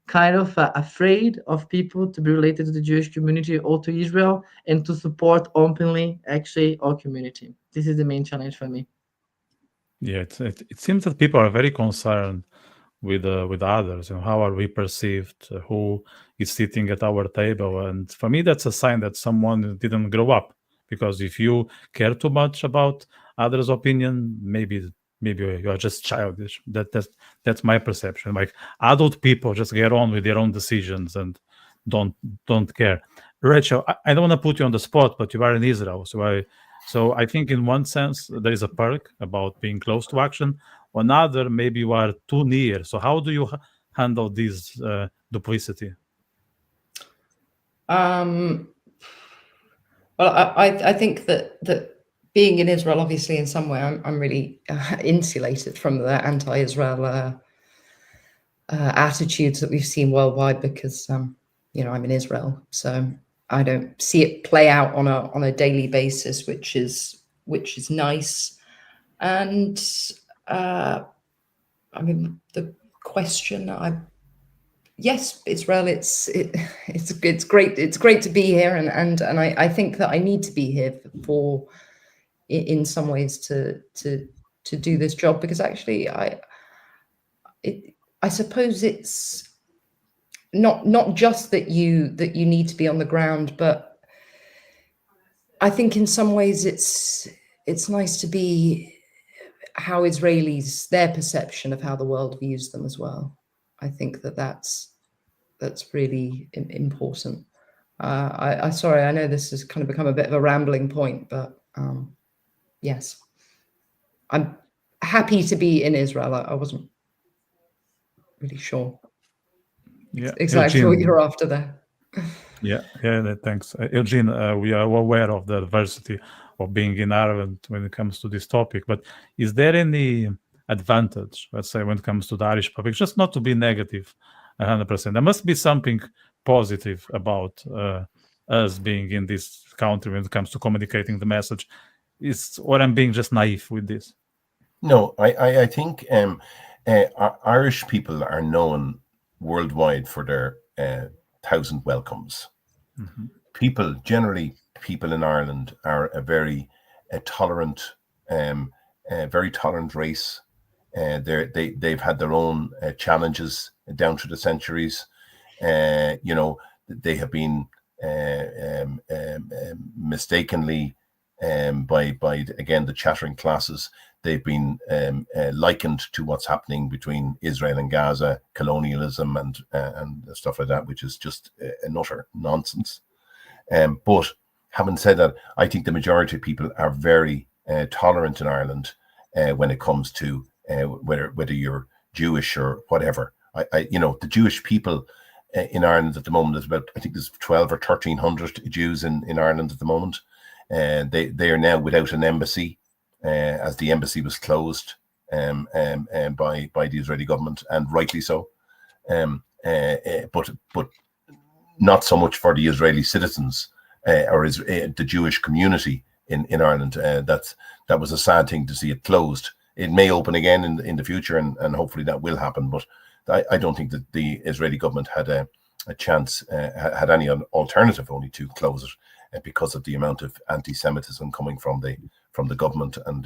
kind of afraid of people to be related to the Jewish community or to Israel and to support openly actually our community. This is the main challenge for me. Yeah, it seems that people are very concerned with others. How are we perceived? Who is sitting at our table? And for me, that's a sign that someone didn't grow up. Because if you care too much about others' opinion, maybe you are just childish. That's my perception. Like adult people just get on with their own decisions and don't care. Rachel, I don't want to put you on the spot, but you are in Israel, so I think in one sense there is a perk about being close to action. On other, maybe you are too near. So how do you handle this duplicity? Well, I think that being in Israel, obviously, in some way, I'm really insulated from the anti-Israel attitudes that we've seen worldwide because I'm in Israel, so I don't see it play out on a daily basis, which is nice. And I mean, the question, yes, Israel, it's great. It's great to be here, and I think that I need to be here for in some ways to do this job, because actually I suppose it's not just that you need to be on the ground, but I think in some ways it's nice to be how Israelis, their perception of how the world views them as well. I think that's really important. Sorry, I know this has kind of become a bit of a rambling point, but yes, I'm happy to be in Israel. I wasn't really sure exactly Eugene, what you're after there. Yeah, thanks. Eugene, we are aware of the diversity of being in Ireland when it comes to this topic, but is there any advantage, let's say, when it comes to the Irish public, just not to be negative 100%? There must be something positive about us being in this country when it comes to communicating the message? Or I'm being just naive with this? No, I think Irish people are known worldwide for their 1,000 welcomes. Mm-hmm. People in Ireland are a very tolerant, very tolerant race. They've had their own challenges down through the centuries. They have been mistakenly by again the chattering classes. They've been likened to what's happening between Israel and Gaza, colonialism and stuff like that, which is just an utter nonsense. But having said that, I think the majority of people are very tolerant in Ireland when it comes to whether you're Jewish or whatever. The Jewish people in Ireland at the moment is about, I think there's 12 or 1,300 Jews in Ireland at the moment. They are now without an embassy, as the embassy was closed by the Israeli government, and rightly so. But not so much for the Israeli citizens or the Jewish community in Ireland. That was a sad thing to see it closed. It may open again in the future, and hopefully that will happen. But I don't think that the Israeli government had a chance, had any alternative only to close it because of the amount of anti-Semitism coming from the government and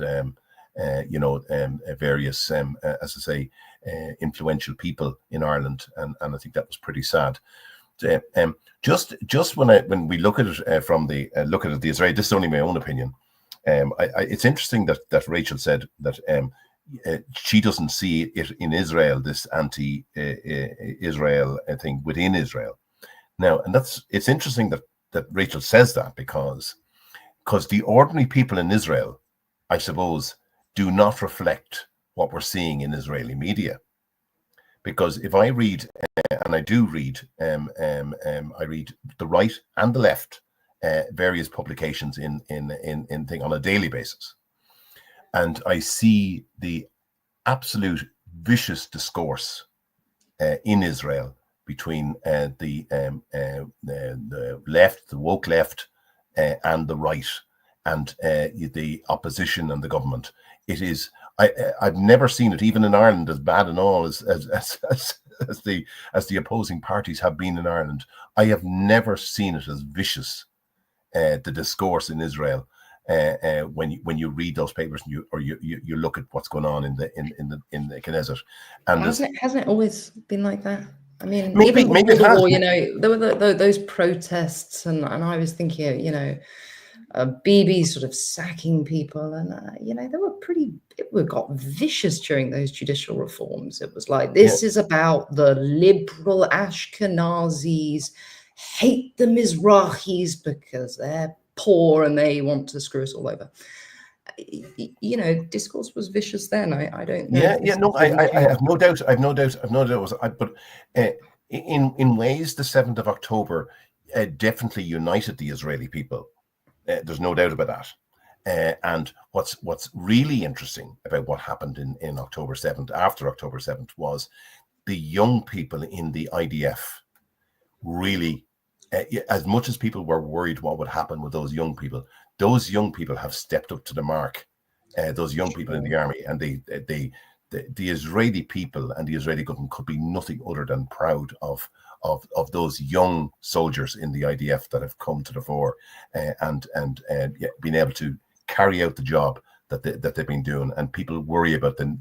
various, as I say, influential people in Ireland, and I think that was pretty sad. Just when we look at it from the look at it, the Israeli, this is only my own opinion. It's interesting that Rachel said that she doesn't see it in Israel, this anti-Israel thing within Israel. Now, and it's interesting that Rachel says that because the ordinary people in Israel, I suppose, do not reflect what we're seeing in Israeli media. Because if I read, and I do read, I read the right and the left, various publications in thing on a daily basis, and I see the absolute vicious discourse in Israel between the left, the woke left, and the right, and the opposition and the government. It is. I've never seen it, even in Ireland, as bad and all as the opposing parties have been in Ireland. I have never seen it as vicious. The discourse in Israel, when you read those papers and you look at what's going on in the Knesset, and hasn't it always been like that? I mean, maybe even before it the has. war, there were those protests, and I was thinking, BB sort of sacking people, and they were it got vicious during those judicial reforms. It was like, this is about the liberal Ashkenazis hate the Mizrahis because they're poor and they want to screw us all over. Discourse was vicious then. I don't know. No, I have no doubt. I've no doubt. But in ways, the 7th of October definitely united the Israeli people. There's no doubt about that. And what's really interesting about what happened in October 7th, after October 7th, was the young people in the IDF really, as much as people were worried what would happen with those young people have stepped up to the mark. Those young people in the army, and the Israeli people and the Israeli government could be nothing other than proud of those young soldiers in the IDF that have come to the fore and been able to carry out the job that they've been doing. And people worry about the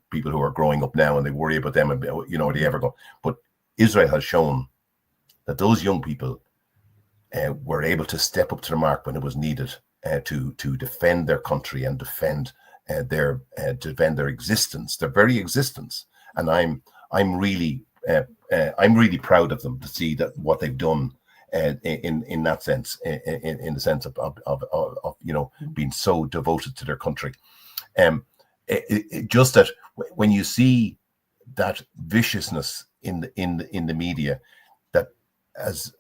people who are growing up now, and they worry about them, and are they ever go? But Israel has shown that those young people were able to step up to the mark when it was needed to defend their country and defend their existence, their very existence. And I'm really proud of them to see that what they've done in that sense, in the sense of being so devoted to their country. Just that when you see that viciousness in the media, that as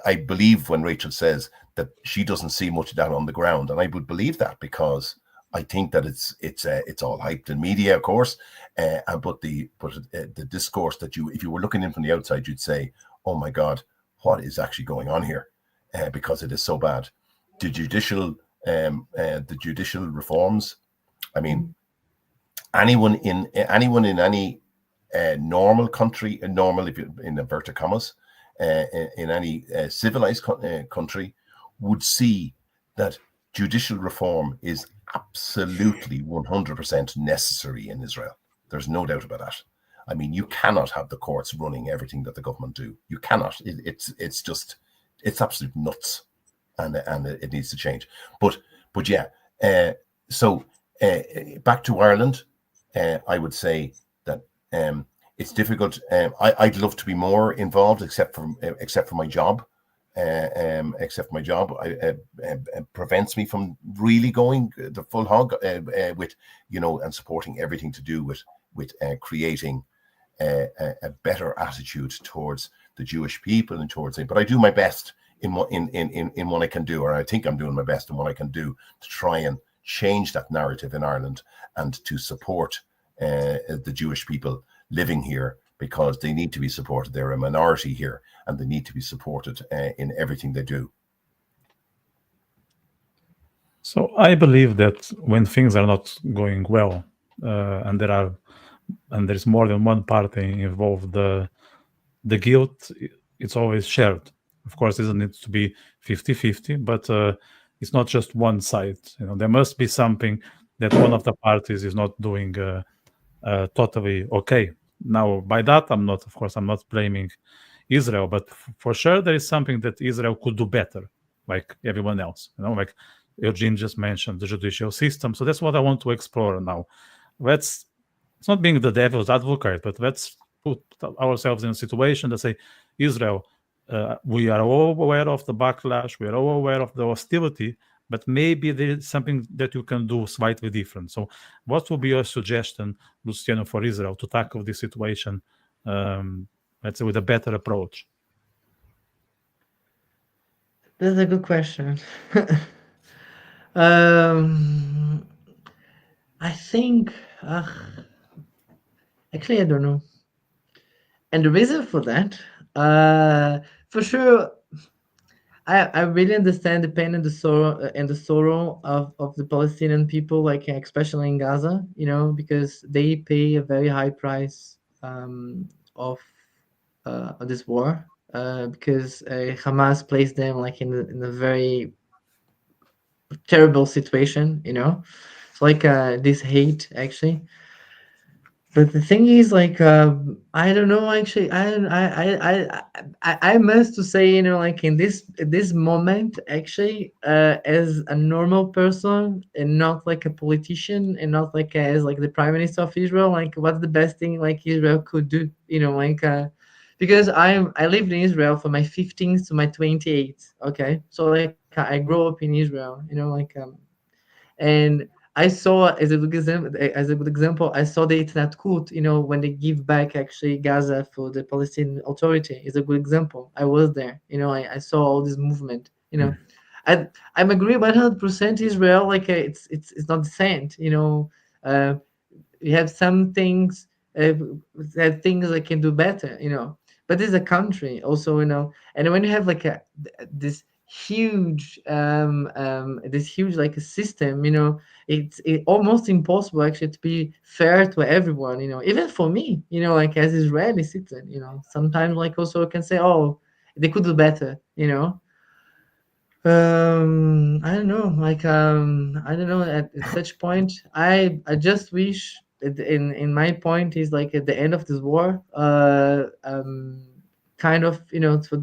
I believe when Rachel says that she doesn't see much of that on the ground, and I would believe that, because I think that it's all hyped in media, of course, but the discourse that if you were looking in from the outside, you'd say, oh my God, what is actually going on here? Because it is so bad. The judicial reforms. I mean, anyone in any normal country, if you, in inverted commas, in any civilized country, would see that judicial reform is absolutely 100% necessary in Israel. There's no doubt about that. I mean, you cannot have the courts running everything that the government do. You cannot. It's absolute nuts, and it needs to change. But yeah. So back to Ireland, I would say that it's difficult. I'd love to be more involved, except for my job. Prevents me from really going the full hog with, and supporting everything to do with creating a better attitude towards the Jewish people and towards it. But I do my best in what I can do, or I think I'm doing my best in what I can do to try and change that narrative in Ireland and to support the Jewish people living here, because they need to be supported. They're a minority here, and they need to be supported in everything they do. So I believe that when things are not going well, and there's more than one party involved, the guilt, it's always shared. Of course, it doesn't need to be 50-50, but it's not just one side. There must be something that one of the parties is not doing totally okay. Now, by that, I'm not blaming Israel, but for sure there is something that Israel could do better, like everyone else. Like Eugene just mentioned, the judicial system. So that's what I want to explore now. It's not being the devil's advocate, but let's put ourselves in a situation that say, Israel, we are all aware of the backlash, we are all aware of the hostility, but maybe there is something that you can do slightly different. So what would be your suggestion, Luciano, for Israel to tackle this situation, let's say, with a better approach? That's a good question. I think, actually, I don't know. And the reason for that, for sure, I really understand the pain and the sorrow of the Palestinian people, like especially in Gaza, because they pay a very high price of this war, because Hamas placed them like in a very terrible situation, It's like this hate actually. But the thing is, like, I don't know. Actually, I must to say, like in this moment, actually, as a normal person and not like a politician and not like as like the Prime Minister of Israel, like what's the best thing like Israel could do, like, because I lived in Israel from my 15th to my 28th. Okay, so like I grew up in Israel, like, and I saw as a good example, I saw the Itnat, when they give back actually Gaza for the Palestinian Authority is a good example. I was there, I saw all this movement, I'm agree 100% Israel, like it's not the same, you have some things that things I can do better, but it's a country also, and when you have like this huge like a system, it's almost impossible actually to be fair to everyone, even for me, like as Israeli citizen, sometimes like also I can say, oh, they could do better, I don't know, like I don't know, at such point I just wish in my point is like at the end of this war, kind of, for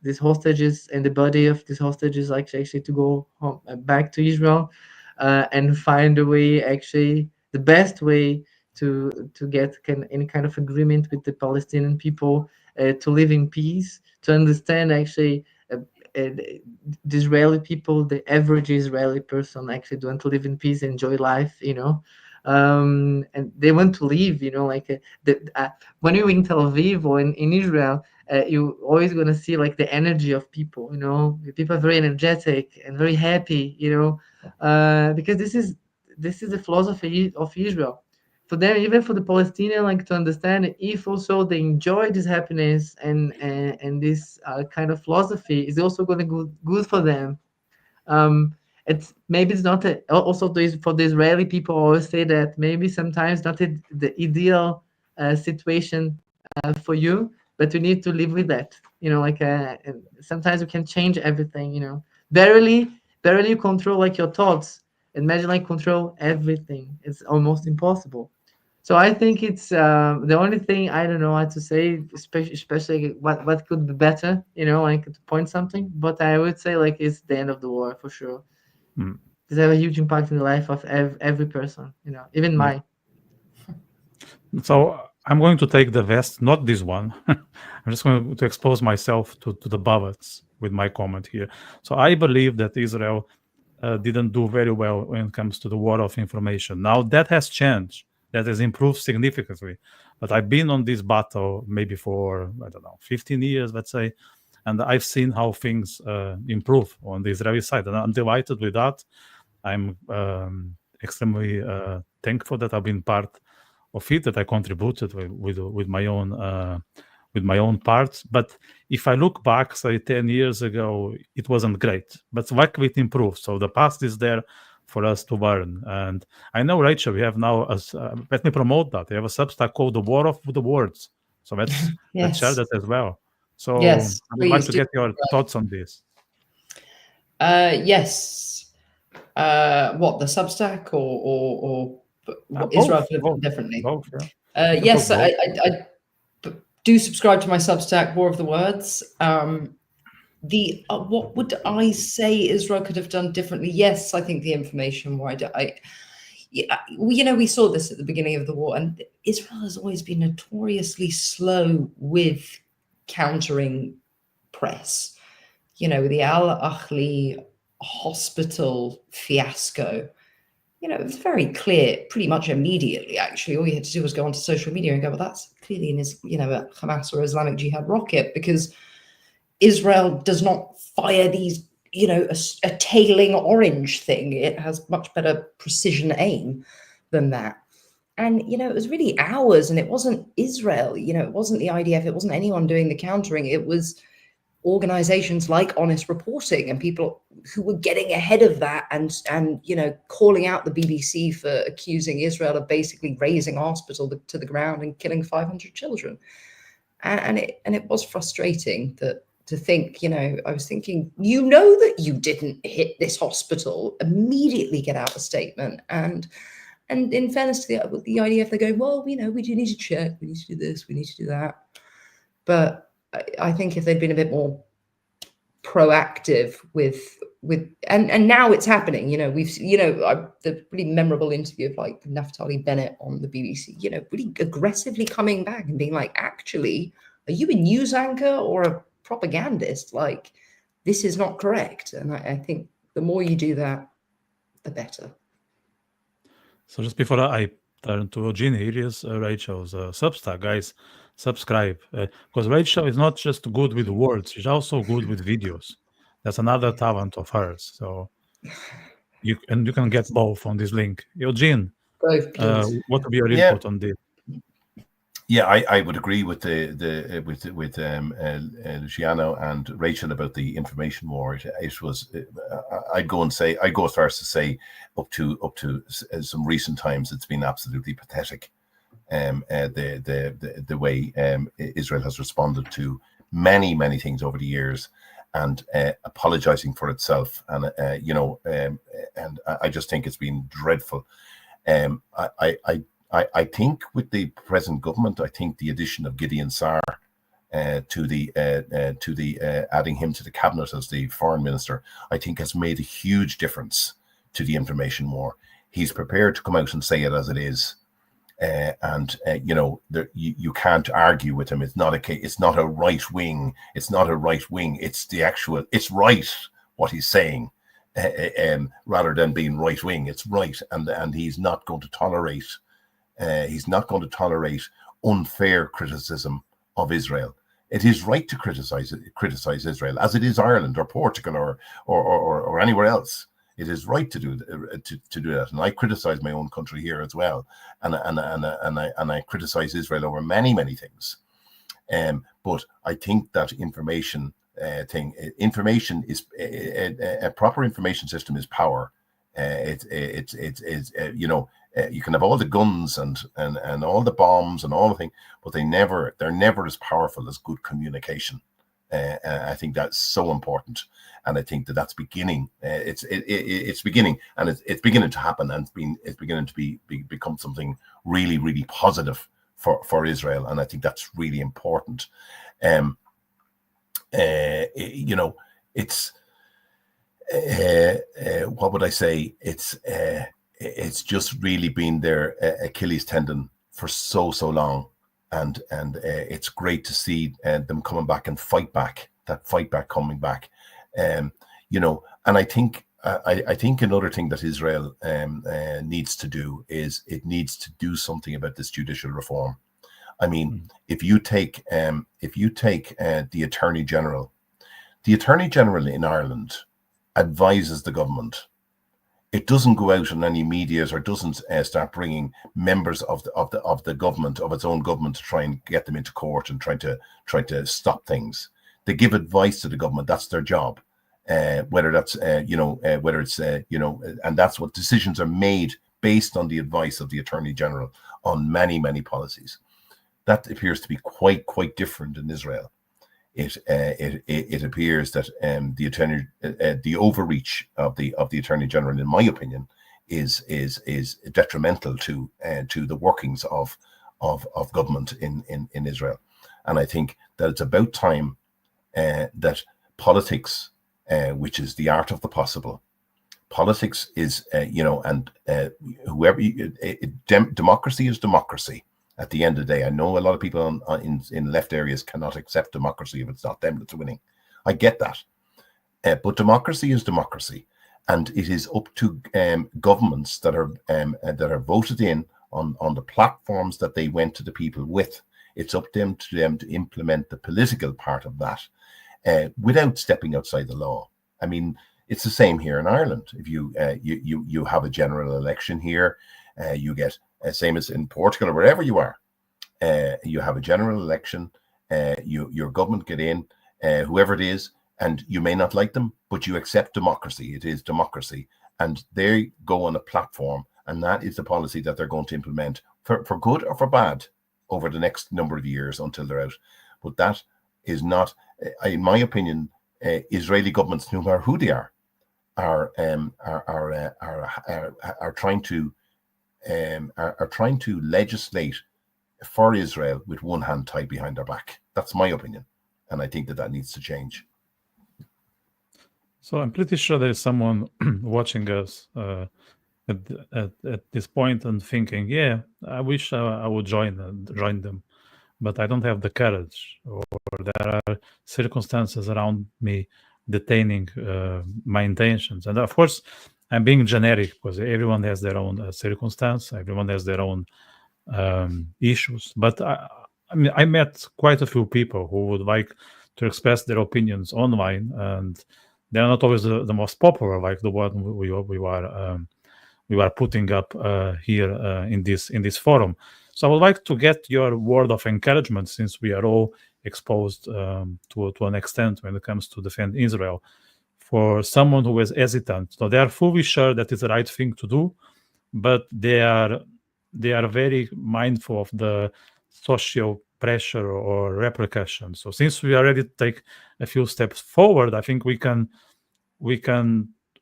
these hostages and the body of these hostages actually to go home, back to Israel, and find a way, actually the best way to get any kind of agreement with the Palestinian people, to live in peace, to understand actually the Israeli people, the average Israeli person actually want to live in peace, enjoy life, and they want to live, like when you're in Tel Aviv or in Israel, you always gonna see like the energy of people, people are very energetic and very happy, because this is the philosophy of Israel. for them, even for the Palestinian, like to understand if also they enjoy this happiness and this kind of philosophy is also going to go good for them. It's maybe it's not also for the Israeli people always say that maybe sometimes not the ideal situation for you, but you need to live with that. Like and sometimes you can change everything. Barely you control like your thoughts. Imagine like control everything. It's almost impossible. So I think it's the only thing I don't know how to say, especially what could be better, like to point something. But I would say like it's the end of the war for sure. Mm. This have a huge impact in the life of every person, even Yeah. mine. So I'm going to take the vest, not this one. I'm just going to expose myself to the bullets with my comment here. So I believe that Israel didn't do very well when it comes to the war of information. Now that has changed. That has improved significantly. But I've been on this battle maybe for, I don't know, 15 years, let's say. And I've seen how things improve on the Israeli side. And I'm delighted with that. I'm extremely thankful that I've been part of it, that I contributed with my own parts. But if I look back, say 10 years ago, it wasn't great. But luckily it improved. So the past is there for us to learn. And I know, Rachel, we have now, let me promote that. We have a Substack called The War of the Words. So let's share that as well. So Yes, I would like to do. get your thoughts on this. Yes. What, the Substack or what Israel could have done differently? Both, yeah. Yes, I do subscribe to my Substack, War of the Words. What would I say Israel could have done differently? Yes, I think the information war. We saw this at the beginning of the war, and Israel has always been notoriously slow with countering press. The Al-Ahli hospital fiasco. It was very clear pretty much immediately, actually. All you had to do was go onto social media and go, well, that's clearly a Hamas or Islamic Jihad rocket, because Israel does not fire these, a tailing orange thing. It has much better precision aim than that. And, it was really hours, and it wasn't Israel, it wasn't the IDF, it wasn't anyone doing the countering. It was organizations like Honest Reporting and people who were getting ahead of that and calling out the BBC for accusing Israel of basically razing a hospital to the ground and killing 500 children. And it was frustrating to think, I was thinking, that you didn't hit this hospital, immediately get out a statement. And in fairness to the IDF, they're going, well, we do need to check, we need to do this, we need to do that. But I think if they'd been a bit more proactive with and now it's happening. We've the really memorable interview of like Naftali Bennett on the BBC, really aggressively coming back and being like, actually, are you a news anchor or a propagandist? Like, this is not correct. And I think the more you do that, the better. So just before I turn to Eugene, here is Rachel's Substack, guys. Subscribe, because Rachel is not just good with words; she's also good with videos. That's another talent of hers. So you can get both on this link. Eugene, Both, please. what would be your input on this? Yeah, I would agree with Luciano and Rachel about the information war. It was I go as far as to say up to some recent times it's been absolutely pathetic. The way Israel has responded to many things over the years, and apologizing for itself, and and I just think it's been dreadful. I think with the present government, I think the addition of Gideon Saar to the adding him to the cabinet as the foreign minister, I think has made a huge difference to the information war. He's prepared to come out and say it as it is. You can't argue with him. It's not a right wing. It's not a right wing. It's right what he's saying, rather than being right wing. It's right, and he's not going to tolerate. He's not going to tolerate unfair criticism of Israel. It is right to criticize Israel, as it is Ireland or Portugal or anywhere else. It is right to do to do that. And I criticize my own country here as well, and I criticize Israel over many things. But I think that information is a proper information system is power. You can have all the guns and all the bombs and all the things, but they're never as powerful as good communication. I think that's so important, and I think that's beginning. It's beginning, and it's beginning to happen, and it's beginning to become something really positive for Israel, and I think that's really important. It's what would I say? It's just really been their Achilles tendon for so long, and it's great to see them coming back and fight back coming back. And I think another thing that Israel needs to do is it needs to do something about this judicial reform. I mean, if you take the Attorney General in Ireland advises the government. It doesn't go out on any medias or doesn't start bringing members of the government, of its own government, to try and get them into court and try to stop things. They give advice to the government. That's their job. Whether it's and that's what decisions are made based on the advice of the Attorney General on many policies. That appears to be quite different in Israel. It appears that the overreach of the Attorney General, in my opinion, is detrimental to the workings of government in Israel. And I think that it's about time that politics, which is the art of the possible, politics is democracy is democracy. At the end of the day, I know a lot of people in left areas cannot accept democracy if it's not them that's winning. I get that. But democracy is democracy. And it is up to governments that are voted in on the platforms that they went to the people with. It's up to them to implement the political part of that without stepping outside the law. I mean, it's the same here in Ireland. If you have a general election here, you get same as in Portugal or wherever you are. You have a general election. Your government get in, whoever it is, and you may not like them, but you accept democracy. It is democracy, and they go on a platform, and that is the policy that they're going to implement for good or for bad over the next number of years until they're out. But that is not, in my opinion, Israeli governments, no matter who they are trying to legislate for Israel with one hand tied behind their back. That's my opinion, and I think that needs to change. So I'm pretty sure there's someone watching us at this point and thinking, "Yeah, I wish I would join them, but I don't have the courage, or there are circumstances around me detaining my intentions." And of course, I'm being generic because everyone has their own circumstance, everyone has their own issues. But I mean, I met quite a few people who would like to express their opinions online, and they're not always the most popular, like the one we are putting up here in this forum. So I would like to get your word of encouragement, since we are all exposed to an extent when it comes to defend Israel, for someone who is hesitant. So they are fully sure that it's the right thing to do, but they are very mindful of the social pressure or repercussions. So since we already take a few steps forward, I think we can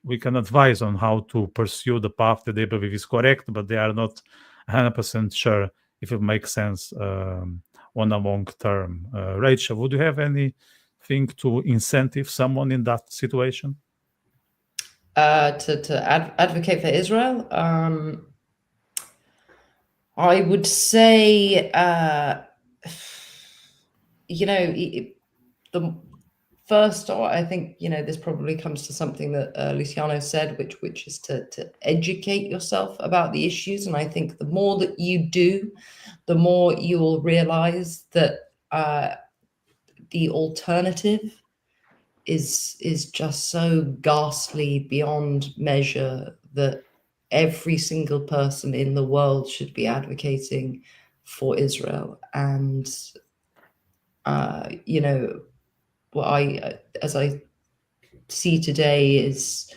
advise on how to pursue the path that they believe is correct, but they are not 100% sure if it makes sense on a long term. Rachel, would you have anything to incentive someone in that situation? To advocate for Israel, I would say, the first, I think, this probably comes to something that Luciano said, which is to educate yourself about the issues. And I think the more that you do, the more you will realize that the alternative is just so ghastly beyond measure that every single person in the world should be advocating for Israel. And you know, what as I see today is,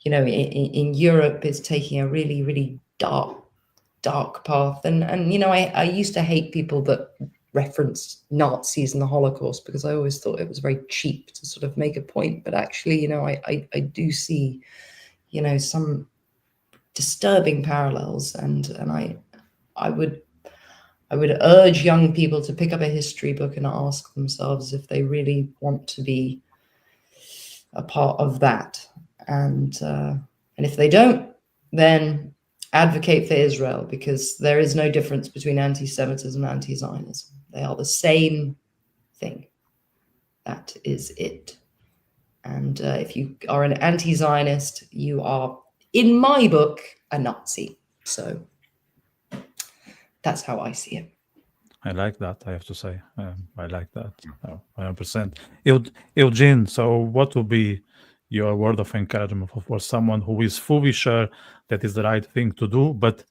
you know, in Europe, it's taking a really, really dark path. And you know, I used to hate people that referenced Nazis and the Holocaust, because I always thought it was very cheap to sort of make a point. But actually, you know, I do see, you know, some disturbing parallels, and I would urge young people to pick up a history book and ask themselves if they really want to be a part of that. And if they don't, then advocate for Israel, because there is no difference between anti-Semitism and anti-Zionism. They are the same thing. That is it. And if you are an anti-Zionist, you are, in my book, a Nazi. So that's how I see it. I like that, I have to say. I like that, 100%. Eugene, so what would be your word of encouragement for someone who is fully sure that is the right thing to do, but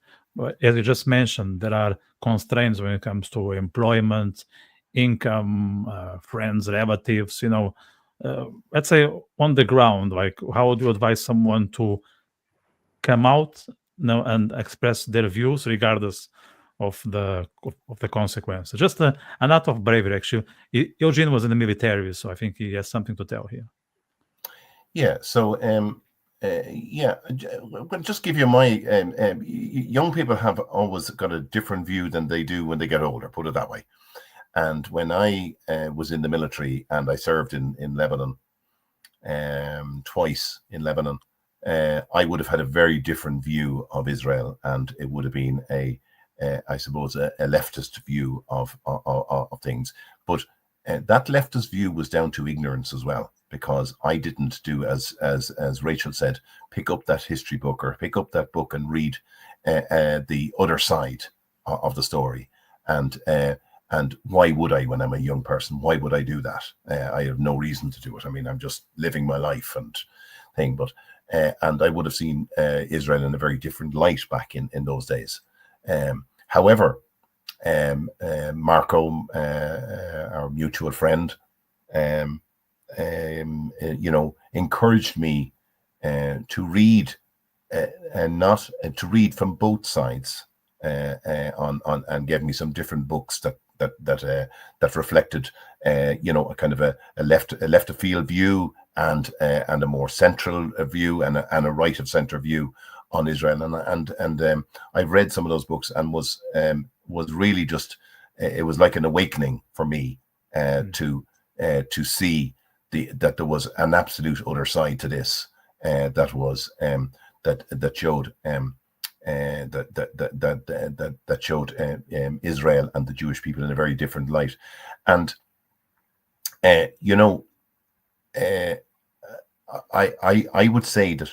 as you just mentioned, there are constraints when it comes to employment, income, friends, relatives, you know, let's say on the ground, like how would you advise someone to come out, you know, and express their views regardless of the consequences? Just an act of bravery, actually. Eugene was in the military, so I think he has something to tell here. Yeah, so well, just give you my young people have always got a different view than they do when they get older, put it that way. And when I was in the military and I served in Lebanon twice in Lebanon, I would have had a very different view of Israel, and it would have been I suppose a leftist view of things. But that leftist view was down to ignorance as well, because I didn't do as Rachel said, pick up that history book or pick up that book and read the other side of the story. And why would I, when I'm a young person? Why would I do that? I have no reason to do it. I mean, I'm just living my life and thing. But and I would have seen Israel in a very different light back in those days. However, Marco, our mutual friend, you know, encouraged me to read and not to read from both sides, on and gave me some different books that reflected, you know, a kind of a left of field view and a more central view and a right of center view on Israel. And I've read some of those books and was really just, it was like an awakening for me to see that there was an absolute other side to this, that was that showed that showed Israel and the Jewish people in a very different light. And you know, I would say that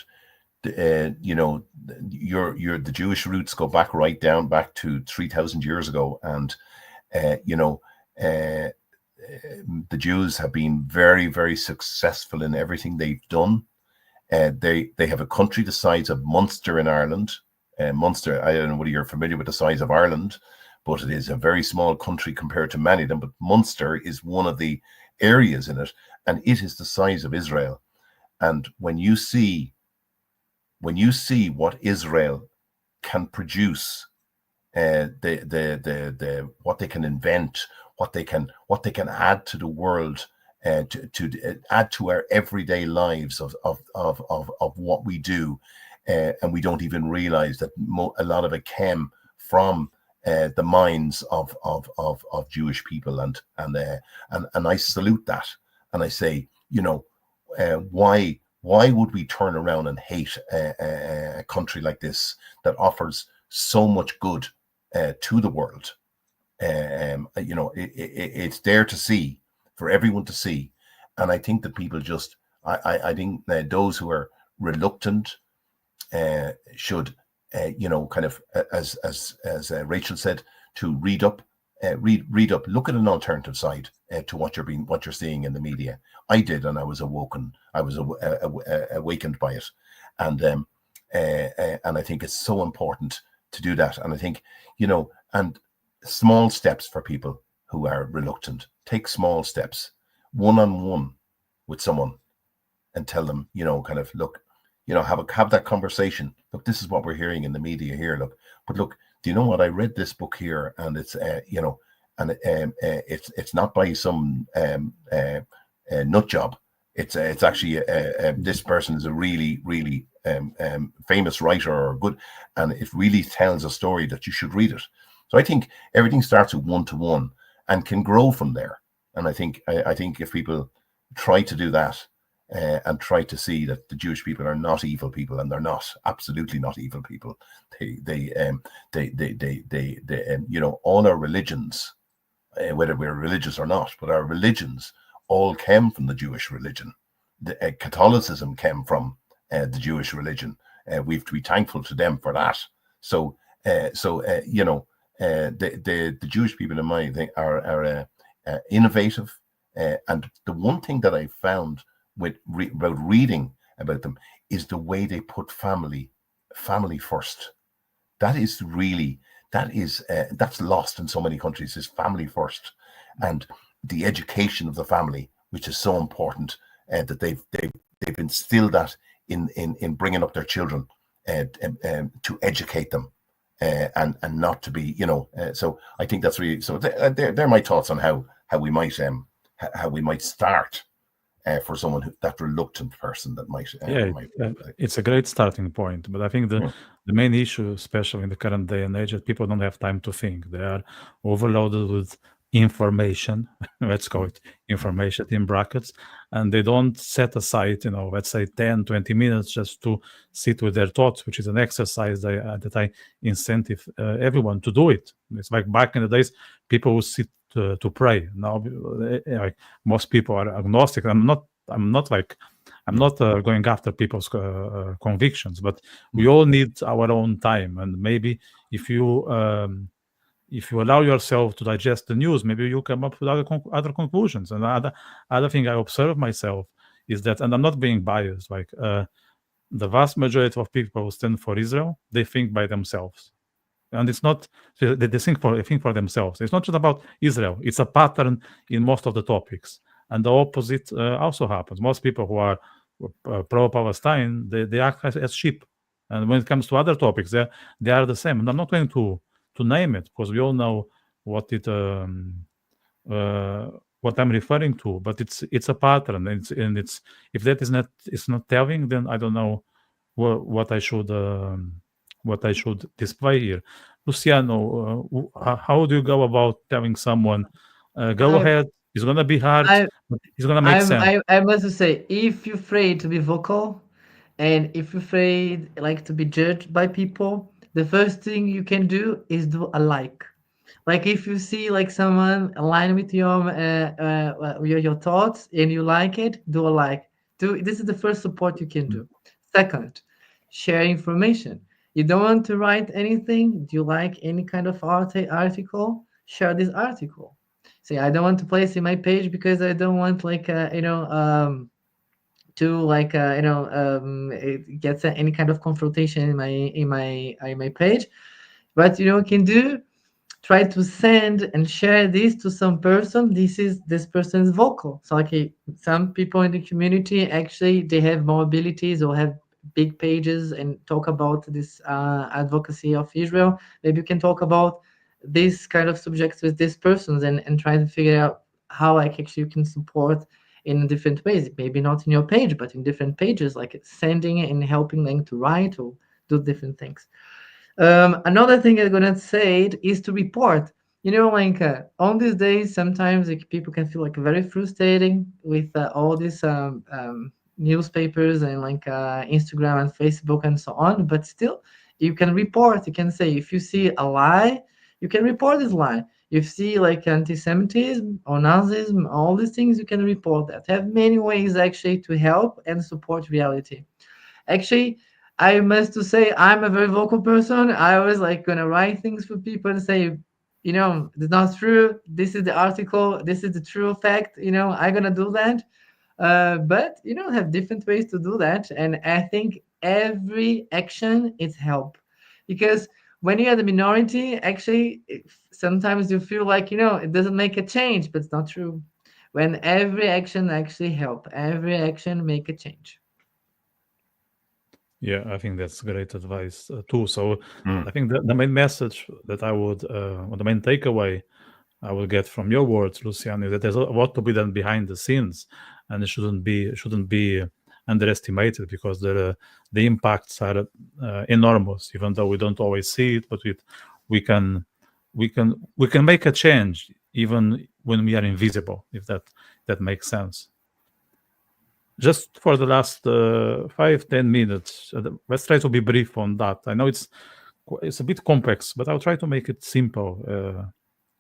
you know, the Jewish roots go back to 3,000 years ago, and you know, the Jews have been very, very successful in everything they've done. They have a country the size of Munster in Ireland. Munster, I don't know whether you're familiar with the size of Ireland, but it is a very small country compared to many of them. But Munster is one of the areas in it, and it is the size of Israel. And when you see what Israel can produce, what they can invent, what they can add to the world, to add to our everyday lives of what we do, and we don't even realize that a lot of it came from the minds of Jewish people, and I salute that, and I say, you know, why would we turn around and hate a country like this that offers so much good to the world? You know, it's there to see, for everyone to see. And I think that people just, I think those who are reluctant should, you know, kind of, as Rachel said, to read up read up, look at an alternative side to what you're seeing in the media. I did, and I was awakened by it, and I think it's so important to do that. And I think, and small steps for people who are reluctant. Take small steps, one-on-one with someone, and tell them, kind of, look, have that conversation. Look, this is what we're hearing in the media here. Look, but look, do you know what? I read this book here, and it's it's not by some nut job. It's actually this person is a really, really famous writer or good, and it really tells a story that you should read it. So I think everything starts with one-to-one and can grow from there. And I think if people try to do that, and try to see that the Jewish people are not evil people, and they're not, absolutely not evil people. They all our religions, whether we're religious or not, but our religions all came from the Jewish religion. Catholicism came from the Jewish religion. We have to be thankful to them for that. So the Jewish people, in my opinion, are innovative. And the one thing that I found about reading about them is the way they put family first. That's lost in so many countries, is family first, and the education of the family, which is so important, that they've instilled that in bringing up their children, to educate them, and not to be, so I think that's really, so they're my thoughts on how we might start. For someone that reluctant person that might, it's a great starting point. But I think the main issue, especially in the current day and age, is people don't have time to think. They are overloaded with information. Let's call it information in brackets, and they don't set aside, let's say 10, 20 minutes just to sit with their thoughts, which is an exercise that I incentive everyone to do it. It's like back in the days, people would sit to pray. Now, like, most people are agnostic. I'm not going after people's convictions, but we all need our own time. And maybe if you allow yourself to digest the news, maybe you come up with other conclusions. And other thing I observe myself is that, and I'm not being biased, like the vast majority of people who stand for Israel, they think by themselves. And it's not, they think for themselves. It's not just about Israel. It's a pattern in most of the topics. And the opposite also happens. Most people who are pro-Palestine, they act as sheep. And when it comes to other topics, they are the same. And I'm not going to name it, because we all know what I'm referring to. But it's a pattern, and it's if that is not telling, then I don't know what I should display here. Luciano, how do you go about telling someone, go ahead, it's going to be hard, but it's going to make sense? I must say, if you're afraid to be vocal, and if you're afraid to be judged by people, the first thing you can do is do a like. Like if you see someone align with your thoughts and you like it, do a like. This is the first support you can do. Second, share information. You don't want to write anything. Do you like any kind of article? Share this article. Say, I don't want to place in my page because I don't want it gets any kind of confrontation in my page. But you can do, try to send and share this to some person. This person's vocal. So some people in the community, actually they have more abilities or have big pages and talk about this advocacy of Israel. Maybe you can talk about this kind of subjects with these persons and try to figure out how actually you can support in different ways. Maybe not in your page, but in different pages, like sending and helping them to write or do different things. Another thing I'm gonna say is to report. On these days, sometimes people can feel very frustrating with all these newspapers and Instagram and Facebook and so on. But still, you can report. You can say, if you see a lie, you can report this lie. If you see anti-Semitism or Nazism, all these things, you can report that. Have many ways actually to help and support reality. Actually, I must to say I'm a very vocal person. I was gonna write things for people and say, it's not true. This is the article. This is the true fact. I'm gonna do that. But have different ways to do that, and I think every action is help, because when you're the minority, actually, sometimes you feel like it doesn't make a change, but it's not true. When every action actually help, every action make a change. Yeah, I think that's great advice too. So Mm. I think the main message that I would, or the main takeaway I will get from your words, Lucian, is that there's a lot to be done behind the scenes, and it shouldn't be underestimated, because the impacts are enormous, even though we don't always see it. But we can make a change even when we are invisible, if that makes sense. Just for the last 5-10 minutes, let's try to be brief on that. I know it's a bit complex, but I'll try to make it simple.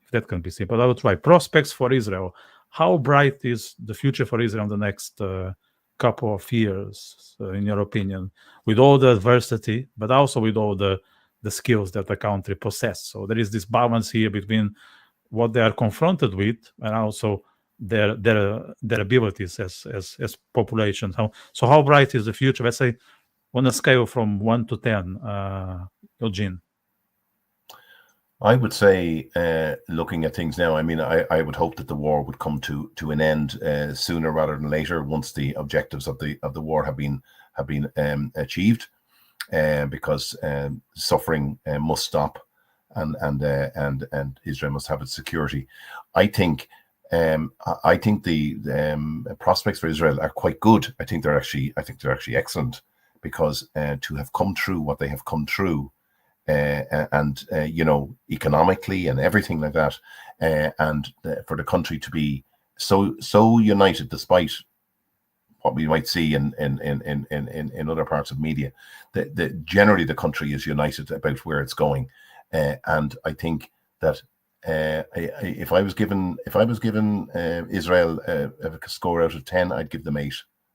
If that can be simple, I will try. Prospects for Israel. How bright is the future for Israel in the next couple of years, in your opinion, with all the adversity, but also with all the skills that the country possesses? So there is this balance here between what they are confronted with and also their abilities as population. So how bright is the future? Let's say on a scale from 1 to 10, Eugene. I would say, looking at things now, I mean, I would hope that the war would come to an end sooner rather than later, once the objectives of the war have been achieved, because suffering must stop, and Israel must have its security. I think the prospects for Israel are quite good. I think they're actually excellent, because to have come through what they have come through, and economically and everything like that, and for the country to be so united, despite what we might see in other parts of media, that generally the country is united about where it's going, and I think that if I was given Israel a score out of 10, I'd give them 8.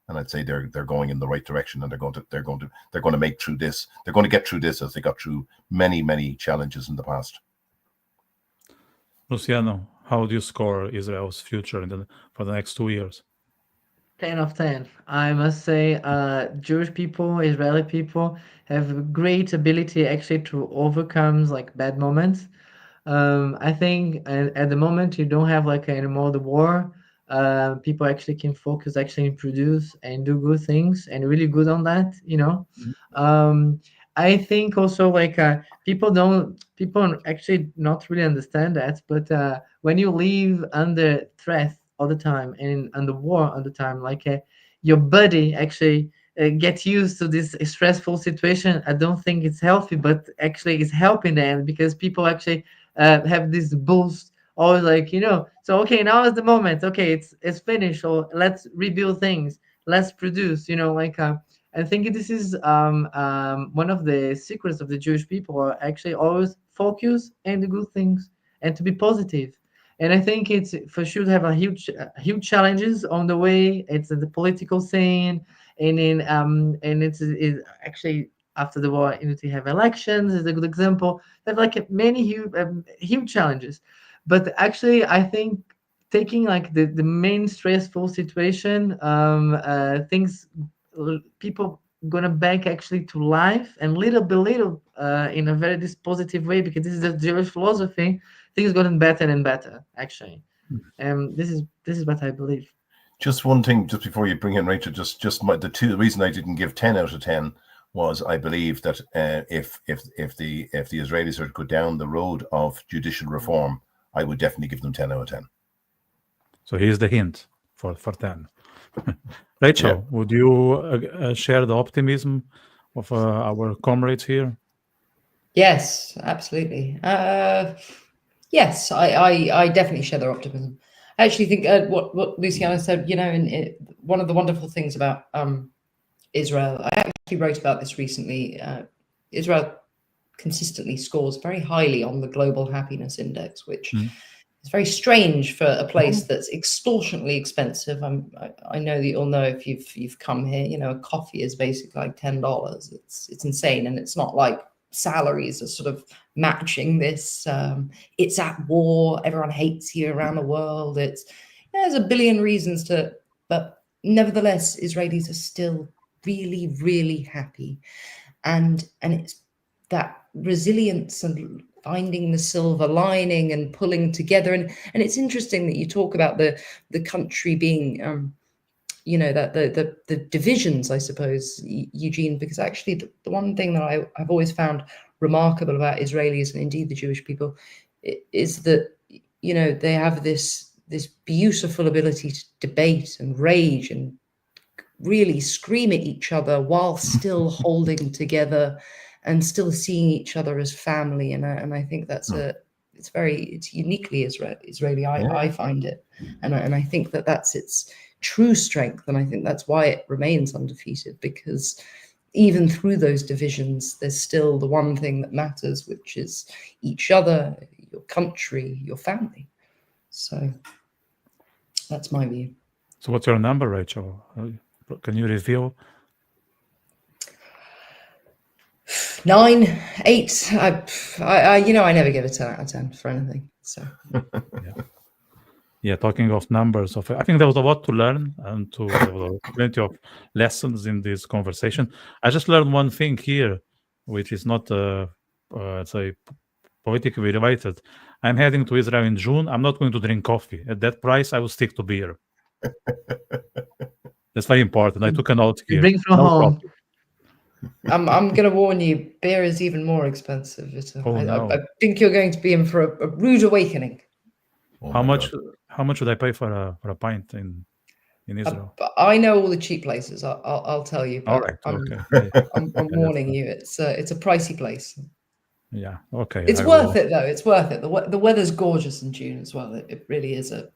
And I'd say they're going in the right direction, and they're going to make through this. They're going to get through this as they got through many challenges in the past. Luciano, how do you score Israel's future for the next 2 years? 10 of 10. I must say, Jewish people, Israeli people have a great ability actually to overcome like bad moments. I think at the moment you don't have like anymore the war. People actually can focus actually and produce and do good things, and really good on that. I think also like people actually not really understand that, but when you live under threat all the time and under war all the time, like your body actually get used to this stressful situation. I don't think it's healthy, but actually it's helping them, because people actually have this boost always, like so okay, now is the moment, okay, it's finished, or let's rebuild things, let's produce, like I think this is one of the secrets of the Jewish people, are actually always focus on the good things and to be positive. And I think it's for sure have a huge challenges on the way. It's in the political scene, and it's actually after the war, to have elections is a good example. They have like many huge challenges, but actually I think taking like the main stressful situation, things, people gonna back actually to life, and little by little, in a very this positive way, because this is the Jewish philosophy. Things gotten better and better actually, and this is what I believe. Just one thing, just before you bring in Rachel, the reason I didn't give 10 out of 10 was I believe that if the Israelis are to go down the road of judicial reform, I would definitely give them 10 out of 10. So here's the hint for 10. Rachel, yeah. Would you share the optimism of our comrades here? Yes, absolutely. Yes, I definitely share their optimism. I actually think what Luciano said, one of the wonderful things about Israel, I actually wrote about this recently. Israel consistently scores very highly on the Global Happiness Index, which is very strange for a place that's extortionately expensive. I know that you'll know if you've come here. A coffee is basically like $10. It's insane, and it's not like salaries are sort of matching this. It's at war. Everyone hates you around the world. There's a billion reasons to, but nevertheless, Israelis are still really, really happy. And it's that resilience and finding the silver lining and pulling together. And it's interesting that you talk about the country being, that the divisions, I suppose, Eugene, because actually the one thing that I've always found remarkable about Israelis and indeed the Jewish people is that, they have this beautiful ability to debate and rage and really scream at each other while still holding together and still seeing each other as family. And I think that's it's uniquely Israeli. I find it, and I think that's its true strength, and I think that's why it remains undefeated, because even through those divisions, there's still the one thing that matters, which is each other, your country, your family. So that's my view. So what's your number, Rachel? Can you reveal? 9, 8. I never give a 10 out of 10 for anything. So yeah. Talking of numbers, I think there was a lot to learn, and there were plenty of lessons in this conversation. I just learned one thing here, which is not, let's say, politically related. I'm heading to Israel in June. I'm not going to drink coffee. At that price, I will stick to beer. That's very important. I took a note here. Bring from home. Coffee. I'm going to warn you, beer is even more expensive, Vitor. Oh, no. I think you're going to be in for a rude awakening. Oh How my much? God. How much would I pay for a pint in Israel? But I know all the cheap places. I'll tell you. But All right. Okay. I'm warning you. It's a pricey place. Yeah. Okay. It's worth it though. It's worth it. The weather's gorgeous in June as well. It really is a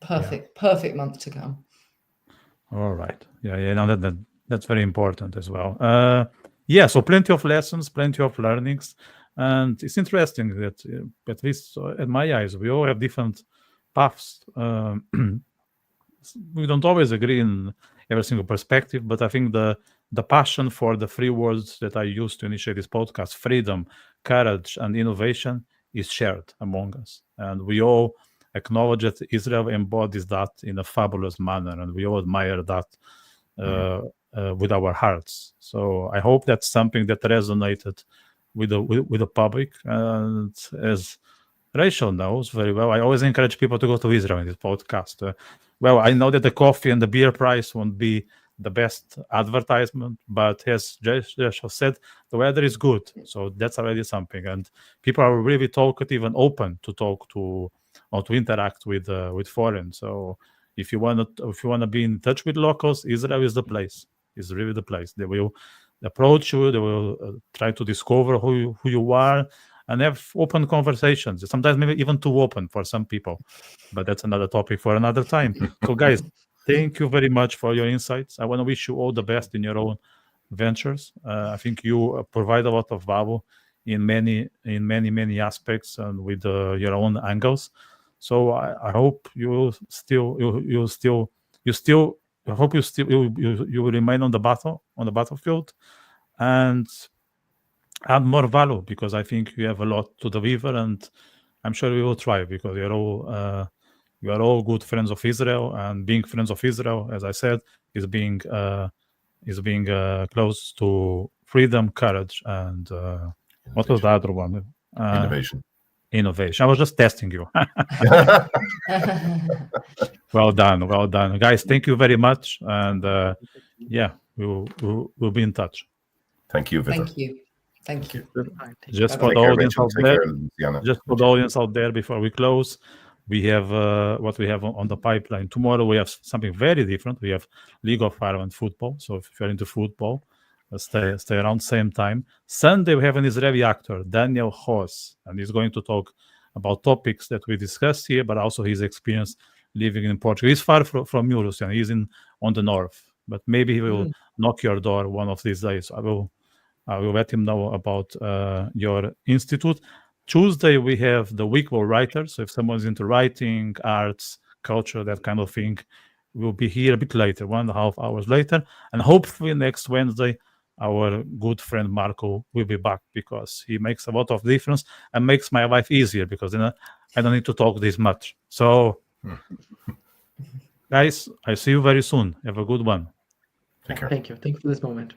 perfect month to come. All right. Yeah. No, that's very important as well. So plenty of lessons, plenty of learnings, and it's interesting that at least at my eyes, we all have different paths. We don't always agree in every single perspective, but I think the passion for the three words that I used to initiate this podcast, freedom, courage, and innovation, is shared among us. And we all acknowledge that Israel embodies that in a fabulous manner, and we all admire that with our hearts. So I hope that's something that resonated with the public. And as Rachel knows very well, I always encourage people to go to Israel in this podcast. I know that the coffee and the beer price won't be the best advertisement, but as Rachel said, the weather is good, so that's already something. And people are really talkative and open to talk to or to interact with foreign. So if you want to be in touch with locals, Israel is the place. It's really the place. They will approach you. They will try to discover who you are and have open conversations. Sometimes maybe even too open for some people, but that's another topic for another time. So guys, thank you very much for your insights. I want to wish you all the best in your own ventures. I think you provide a lot of value in many aspects and with your own angles. So I hope you will remain on the battlefield and add more value, because I think you have a lot to deliver, and I'm sure we will try, because we are all good friends of Israel, and being friends of Israel, as I said, is being close to freedom, courage, and what was the other one? Innovation. I was just testing you. Well done, guys. Thank you very much, and we'll be in touch. Thank you, Vitor. Thank you. Just for the audience out there, before we close, we have what we have on the pipeline. Tomorrow we have something very different. We have League of Ireland football. So if you're into football, stay around same time. Sunday we have an Israeli actor, Daniel Hoss, and he's going to talk about topics that we discussed here, but also his experience living in Portugal. He's far from you, Lucian. He's on the north, but maybe he will knock your door one of these days. I will let him know about your institute. Tuesday, we have the Week of Writers. So if someone's into writing, arts, culture, that kind of thing, we'll be here a bit later, 1.5 hours later. And hopefully next Wednesday, our good friend Marco will be back, because he makes a lot of difference and makes my life easier, because then I don't need to talk this much. So, guys, I see you very soon. Have a good one. Take care. Thank you. Thank you for this moment.